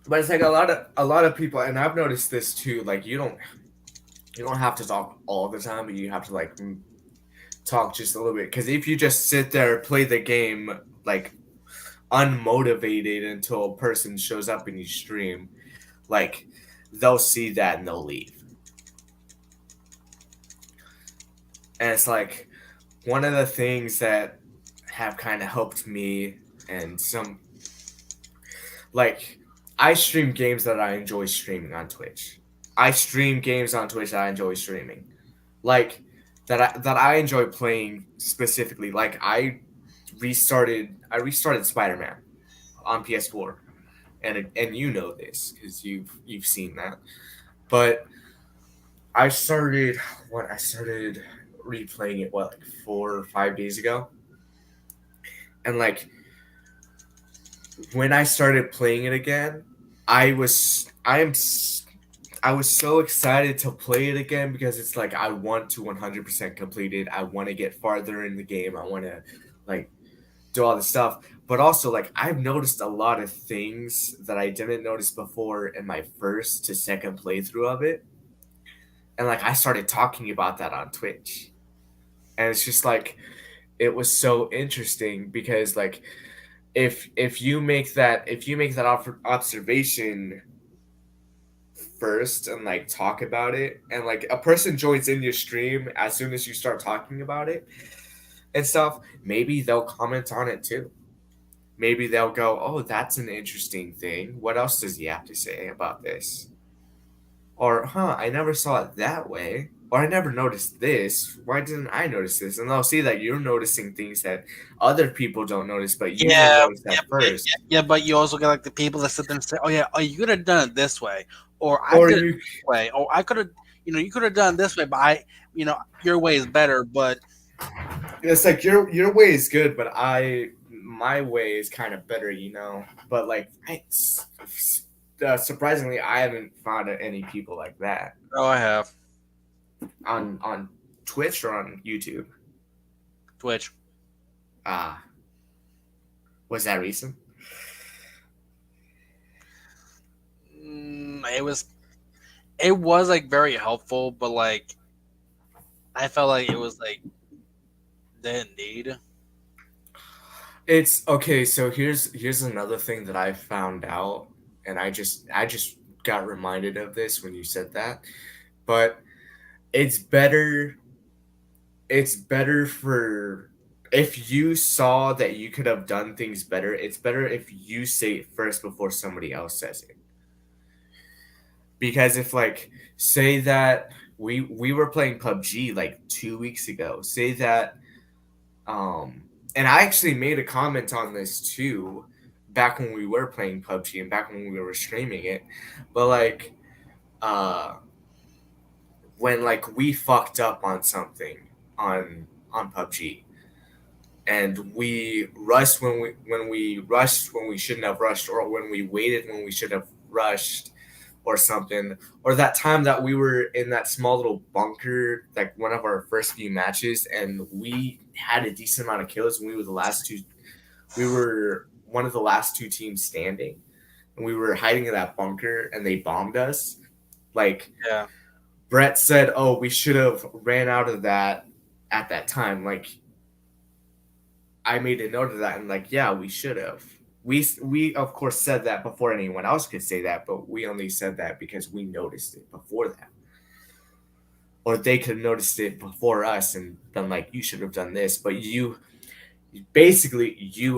but it's like a lot of people, and I've noticed this too. Like You don't have to talk all the time, but you have to like talk just a little bit. Because if you just sit there play the game like unmotivated until a person shows up in your stream, like they'll see that and they'll leave. And it's like one of the things that have kind of helped me and some like I stream games that I enjoy streaming on Twitch. I stream games on Twitch that I enjoy streaming. Like that I enjoy playing specifically. Like I restarted Spider-Man on PS4. And you know this cuz you've seen that. But I started replaying it like 4 or 5 days ago. And like when I started playing it again, I was I am I was so excited to play it again because it's like I want to 100% complete it. I want to get farther in the game. I want to like do all this stuff. But also like I've noticed a lot of things that I didn't notice before in my first to second playthrough of it. And like I started talking about that on Twitch. And it's just like it was so interesting because like if you make that observation first and like talk about it and like a person joins in your stream as soon as you start talking about it and stuff, maybe they'll comment on it too. Maybe they'll go, oh, that's an interesting thing, what else does he have to say about this? Or I never saw it that way, or I never noticed this, why didn't I notice this? And they'll see that you're noticing things that other people don't notice but you will Yeah, notice yeah, at yeah, first. yeah, but you also get like the people that sit there and say, "Oh yeah, oh you could have done it this way, or I Or did it you this way, or I could have, you could have done it this way, but your way is better." But It's like your way is good, but my way is kind of better, But like, surprisingly, I haven't found any people like that oh, I have on Twitch or on YouTube. Twitch. Ah, was that recent? It was like very helpful, but like I felt like it was like didn't need. It's okay. So here's another thing that I found out, and I just got reminded of this when you said that. But it's better it's better for if you saw that you could have done things better, it's better if you say it first before somebody else says it. Because if like say that we were playing PUBG like 2 weeks ago, say that and I actually made a comment on this too back when we were playing PUBG and back when we were streaming it. But like uh when like we fucked up on something on PUBG and we rushed when we shouldn't have rushed, or when we waited when we should have rushed or something, or that time that we were in that small little bunker, like one of our first few matches, and we had a decent amount of kills and we were one of the last two teams standing, and we were hiding in that bunker and they bombed us. Like Yeah, Brett said, oh, we should have ran out of that at that time. Like I made a note of that, and like, yeah, we should have. We of course said that before anyone else could say that, but we only said that because we noticed it before that, or they could have noticed it before us and been like, you should have done this. But you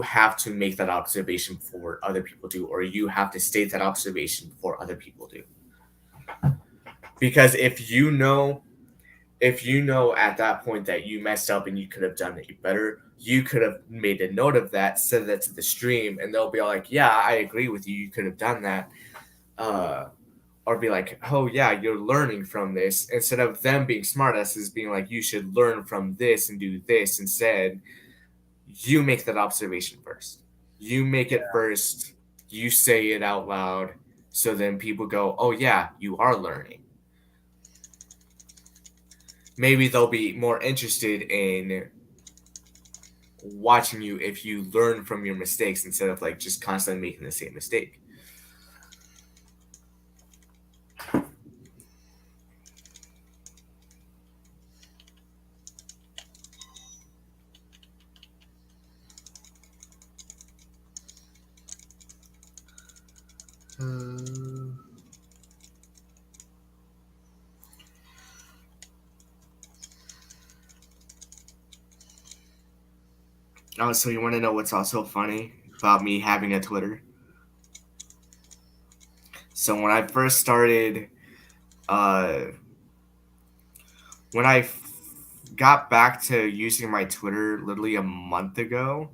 have to make that observation before other people do, or you have to state that observation before other people do. Because if you know at that point that you messed up and you could have done it better, you could have made a note of that, said that to the stream, and they'll be like, yeah, I agree with you, you could have done that. uh or be like, oh yeah, you're learning from this, instead of them being smartasses being like, you should learn from this and do this instead. You make that observation first, you make it first, you say it out loud, so then people go, oh yeah, you are learning. Maybe they'll be more interested in watching you if you learn from your mistakes instead of like just constantly making the same mistake. Oh, so you want to know what's also funny about me having a Twitter? So when I first started, uh, when got back to using my Twitter literally a month ago,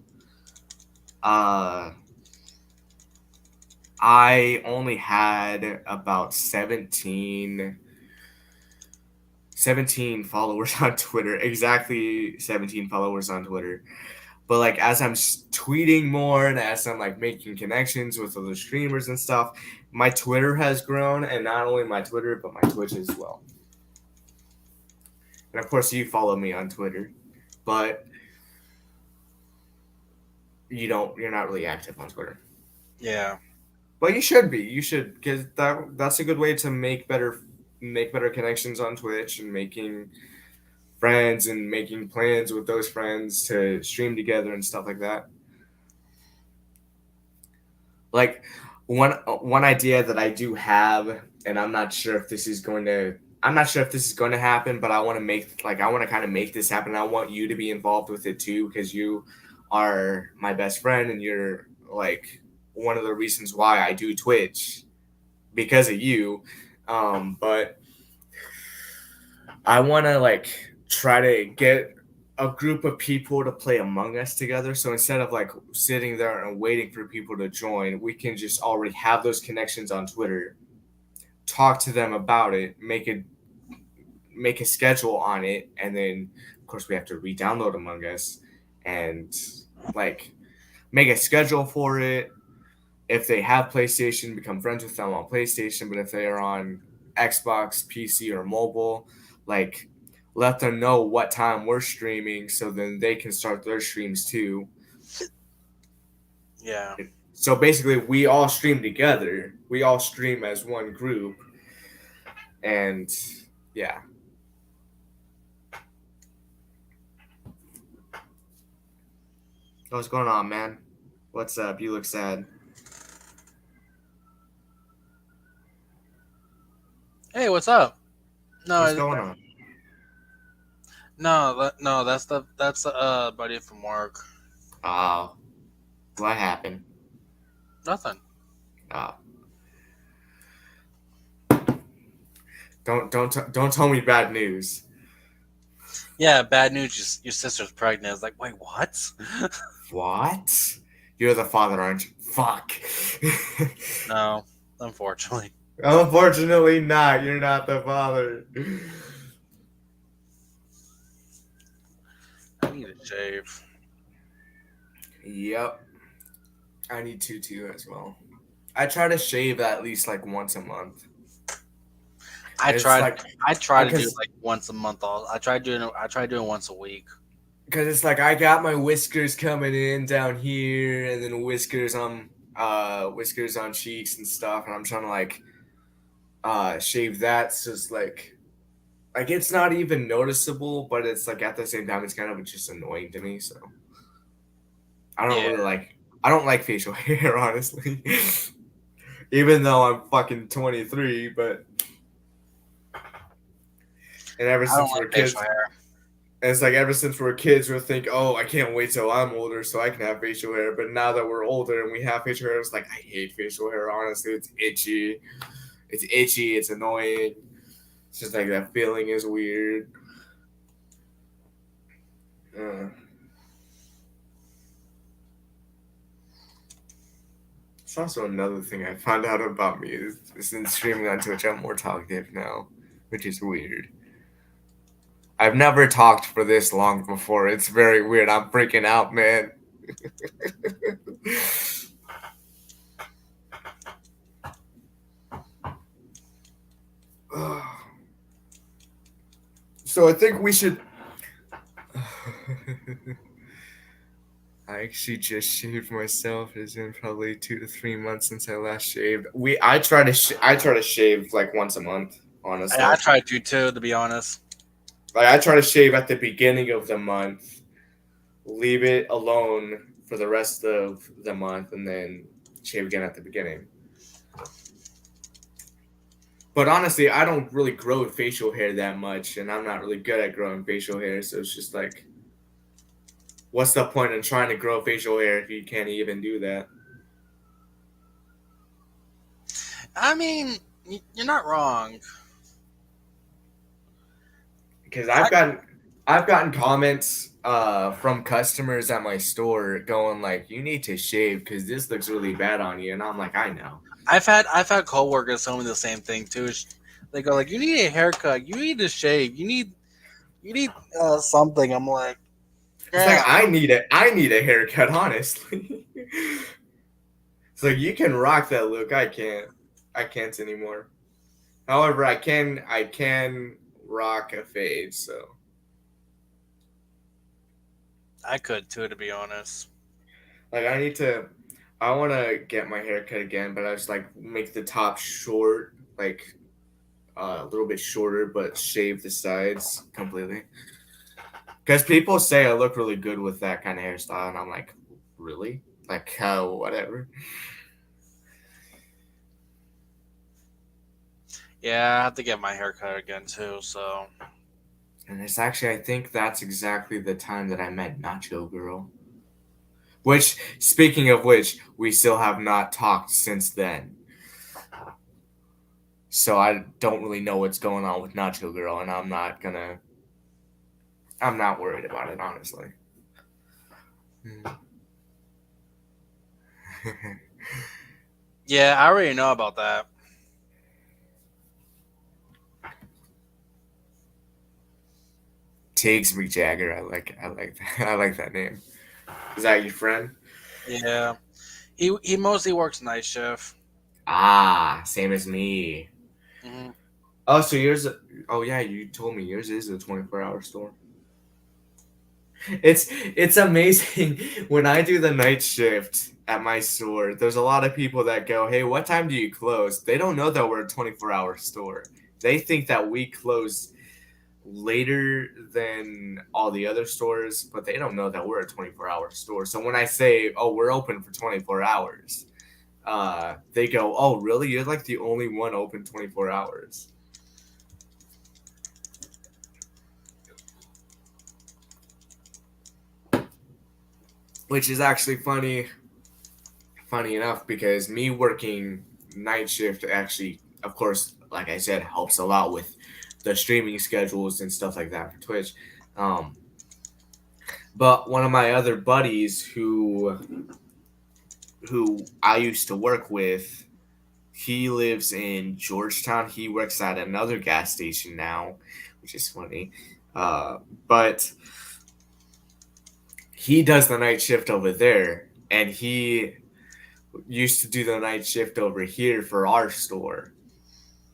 uh, I only had about 17 followers on Twitter. Exactly 17 followers on Twitter. But like as I'm tweeting more and as I'm like making connections with other streamers and stuff, my Twitter has grown, and not only my Twitter but my Twitch as well. And of course, you follow me on Twitter, but you don't. You're not really active on Twitter. Yeah. But you should be. You should, because that's a good way to make better connections on Twitch and making friends and making plans with those friends to stream together and stuff like that. Like one idea that I do have, and I'm not sure if this is going to happen, but I want to kind of make this happen. I want you to be involved with it too, because you are my best friend and you're like one of the reasons why I do Twitch because of you. But I want to like try to get a group of people to play Among Us together. So instead of like sitting there and waiting for people to join, we can just already have those connections on Twitter, talk to them about it, make a schedule on it, and then of course we have to re-download Among Us and like make a schedule for it. If they have PlayStation, become friends with them on PlayStation. But if they are on Xbox, PC, or mobile, like let them know what time we're streaming so then they can start their streams too. Yeah. So basically, we all stream together. We all stream as one group, and yeah. What's going on, man? What's up? You look sad. Hey, what's up? What's No, going on? no, that's buddy from work. Oh, what happened? Nothing. Oh, don't tell me bad news. Yeah, bad news. Your sister's pregnant. It's like, wait, what? What? You're the father, aren't you? Fuck. No, unfortunately. Unfortunately, not. You're not the father. I need a shave. Yep. I need to too as well. I try to shave at least like once a month. I It's tried. like I try to do because like once a month. I tried doing once a week. it's like I got my whiskers coming in down here, and then whiskers on cheeks and stuff, and I'm trying to like shave that. So it's like it's not even noticeable, but it's like at the same time it's kind of just annoying to me. So I don't Yeah, really like I don't like facial hair honestly. Even though I'm fucking 23, but and ever I don't since like we're facial kids, hair. and it's like ever since we're kids, we'll think, oh, I can't wait till I'm older so I can have facial hair. But now that we're older and we have facial hair, it's like I hate facial hair. Honestly, it's itchy. It's itchy. It's annoying. It's just like that feeling is weird. Uh, it's also another thing I found out about me is since streaming on Twitch, I'm more talkative now, which is weird. I've never talked for this long before. It's very weird. I'm freaking out, man. So I think we should. I actually just shaved myself. It's been probably 2 to 3 months since I last shaved. I try to shave like once a month. I Honestly, tried to too, to be honest. like I try to shave at the beginning of the month, leave it alone for the rest of the month, and then shave again at the beginning. But honestly, I don't really grow facial hair that much, and I'm not really good at growing facial hair. So it's just like what's the point in trying to grow facial hair if you can't even do that? I mean, you're not wrong. Because I, I've gotten comments from customers at my store going like, "You need to shave because this looks really bad on you," and I'm like, "I know." I've had coworkers tell me the same thing too. They go like, "You need a haircut. You need to shave. You need something." I'm like, It's like yeah, I need a haircut, honestly. It's like you can rock that look. I can't anymore. However, I can rock a fade. So I could too, to be honest. like I need to. I want to get my hair cut again, but I just like make the top short, like a little bit shorter, but shave the sides completely. Because people say I look really good with that kind of hairstyle, and I'm like, really? Like, whatever. Yeah, I have to get my hair cut again too. So And it's actually, I think that's exactly the time that I met Nacho Girl. Which, speaking of which, we still have not talked since then. So I don't really know what's going on with Nacho Girl, and I'm not worried about it, honestly. yeah, I already know about that. Tiggs McJagger, I like that name. Is that your friend? Yeah, he mostly works night shift. Ah, same as me. Hmm. Oh, so yours? Oh yeah, you told me yours is a 24-hour store. It's amazing when I do the night shift at my store. There's a lot of people that go, "Hey, what time do you close?" They don't know that we're a 24-hour store. They think that we close later than all the other stores, but they don't know that we're a 24-hour store. So when I say, "Oh, we're open for 24 hours," they go, "Oh, really? You're like the only one open 24 hours." Which is actually funny enough because me working night shift actually, of course, like I said, helps a lot with the streaming schedules and stuff like that for Twitch. Um, but one of my other buddies who I used to work with, he lives in Georgetown. He works at another gas station now, which is funny. Uh, but he does the night shift over there, and he used to do the night shift over here for our store.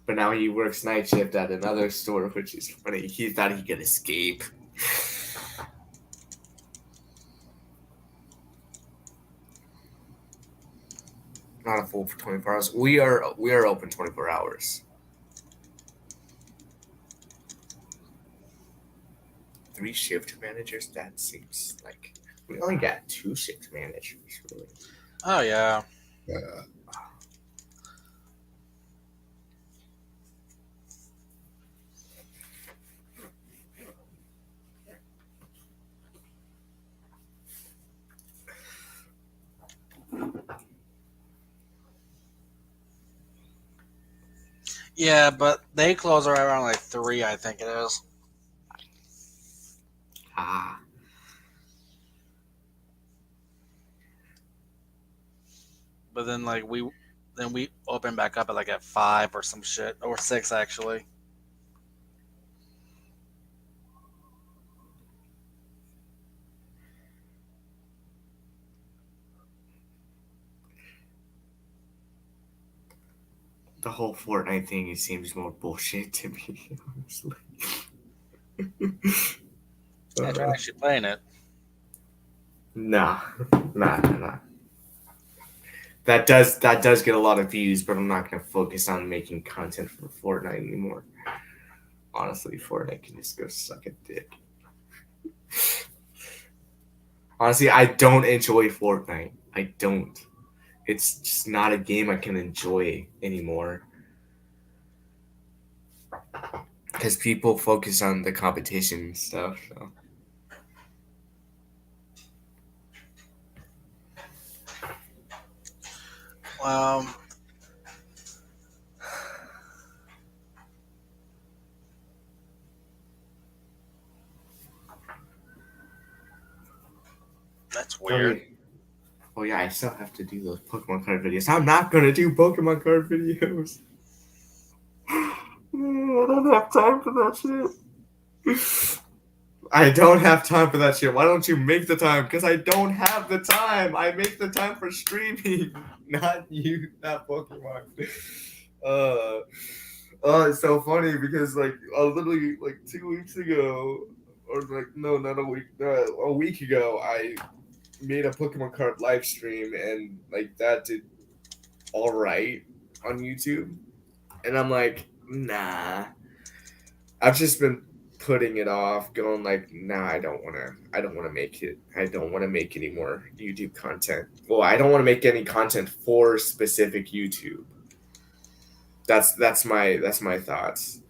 But now he works night shift at another store, which is funny. He thought he could escape. Not a full for 24 hours. We are open 24 hours. 3 shift managers. That seems like we only got 2 shift managers. Really. Oh yeah, Yeah. yeah, but they close right around like 3, I think it is. Ah, But then we open back up at like at 5 or some shit, or 6 actually. the whole Fortnite thing it seems more bullshit to me, honestly. I try actually playing it. Nah, nah. That does get a lot of views, but I'm not gonna focus on making content for Fortnite anymore. Honestly, Fortnite can just go suck a dick. Honestly, I don't enjoy Fortnite. I don't. It's just not a game I can enjoy anymore because people focus on the competition and stuff. So Um, that's Oh weird. yeah. Oh yeah, I still have to do those Pokemon card videos. I'm not gonna do Pokemon card videos. I don't have time for that shit. I don't have time for that shit. Why don't you make the time? Because I don't have the time. I make the time for streaming, not you, not Pokemon. Uh, it's so funny because like literally like 2 weeks ago, or like no, not a week, a week ago, I made a Pokemon card live stream and like that did all right on YouTube, and I'm like, nah, I've just been putting it off, going like, nah, I don't wanna make it. I don't wanna make any more YouTube content. Well, I don't wanna make any content for specific YouTube. That's my thoughts.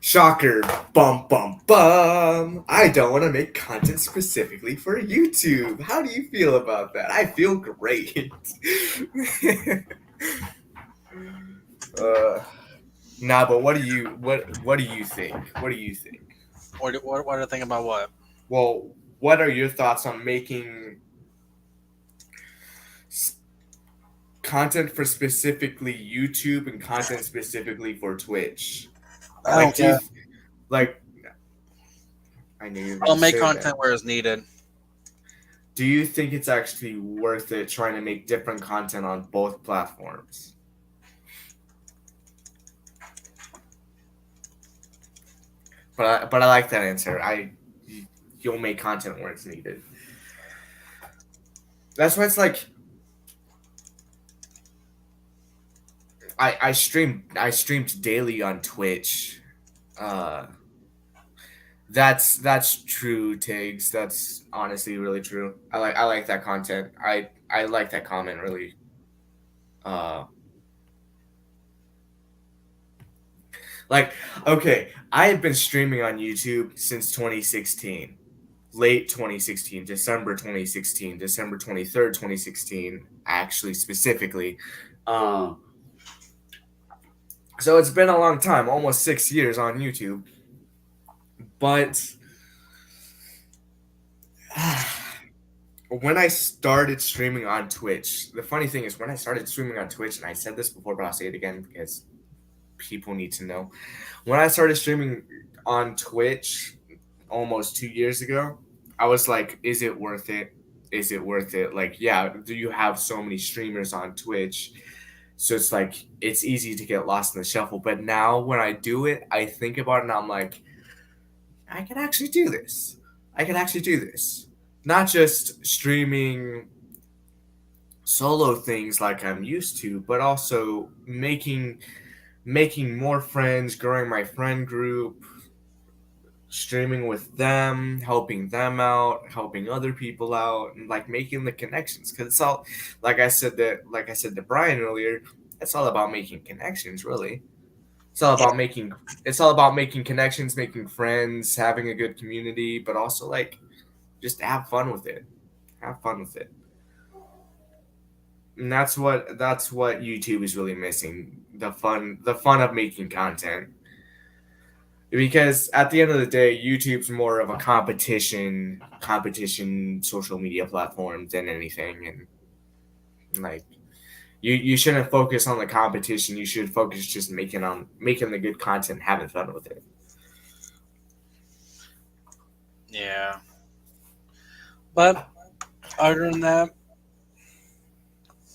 Shocker, bum bum bum. I don't want to make content specifically for YouTube. How do you feel about that? I feel great. uh, nah, but what do you think? What do you think? What do you think about what? Well, what are your thoughts on making content for specifically YouTube and content specifically for Twitch? I Like, don't care. like? I knew you were I'll gonna make say that. content where it's needed. Do you think it's actually worth it trying to make different content on both platforms? But I like that answer. You'll make content where it's needed. That's why it's like I streamed daily on Twitch. Uh, that's true, Tiggs. That's honestly really true. I like that content. I like that comment really. Uh, like okay, I have been streaming on YouTube since 2016. Late 2016, December 2016, December 23rd, 2016, actually, specifically. Uh, so it's been a long time, almost 6 years on YouTube. But when I started streaming on Twitch, the funny thing is, when I started streaming on Twitch, and I said this before, but I'll say it again because people need to know. When I started streaming on Twitch almost 2 years ago, I was like, is it worth it? Is it worth it? Like, yeah, do you have so many streamers on Twitch? So it's like, it's easy to get lost in the shuffle. But now when I do it, I think about it and I'm like, I can actually do this. I can actually do this. Not just streaming solo things like I'm used to, but also making more friends, growing my friend group, streaming with them, helping them out, helping other people out, and like making the connections. Because it's all, like I said to Brian earlier, it's all about making connections. Really, it's all Yeah, about making. It's all about making connections, making friends, having a good community, but also like just have fun with it. Have fun with it. And that's what YouTube is really missing. The fun of making content, because at the end of the day, YouTube's more of a competition social media platform than anything. And like, you shouldn't focus on the competition. You should focus just making the good content, having fun with it. yeah. But other than that,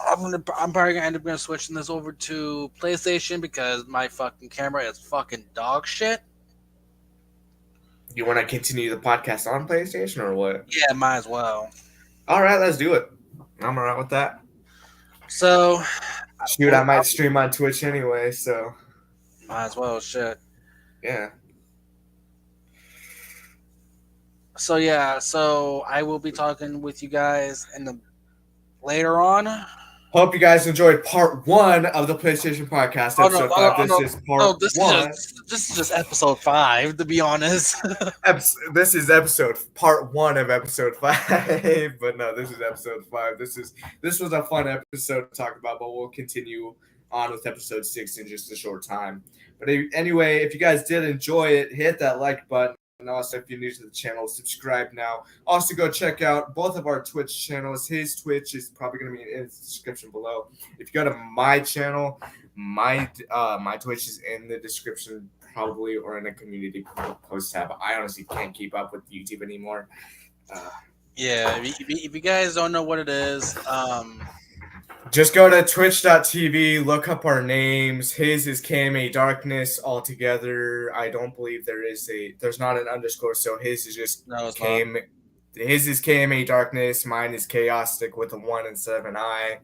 I'm probably gonna end up gonna switching this over to PlayStation because my fucking camera is fucking dog shit. You want to continue the podcast on PlayStation or what? Yeah, might as well. All right, let's do it. I'm alright with that. So, Shoot, I might stream on Twitch anyway, so might as well. Shit. yeah. So yeah, so I will be talking with you guys in the later on. Hope you guys enjoyed part 1 of the PlayStation Podcast, Oh no, episode oh, 5. oh, This no, is no! part This is 1. just episode 5. To be honest. This is episode part 1 of episode 5. But no, this is episode 5. This was a fun episode to talk about, but we'll continue on with episode 6 in just a short time. But anyway, if you guys did enjoy it, hit that like button. And also, if you're new to the channel, subscribe now. Also, go check out both of our Twitch channels. His Twitch is probably going to be in the description below. If you go to my channel, my Twitch is in the description probably, or in a community post tab. I honestly can't keep up with YouTube anymore. Yeah, if you guys don't know what it is, just go to twitch.tv, look up our names. His is KMA Darkness all together. I don't believe there's not an underscore, so his is just no, it's not. KMA. His is KMA Darkness. Mine is Chaostic with a 1 and 7 I.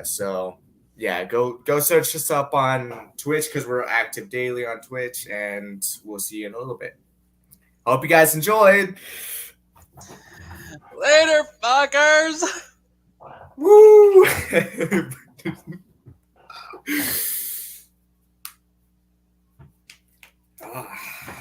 So yeah, go search us up on Twitch because we're active daily on Twitch, and we'll see you in a little bit. Hope you guys enjoyed. Later, fuckers. Woo! Ah.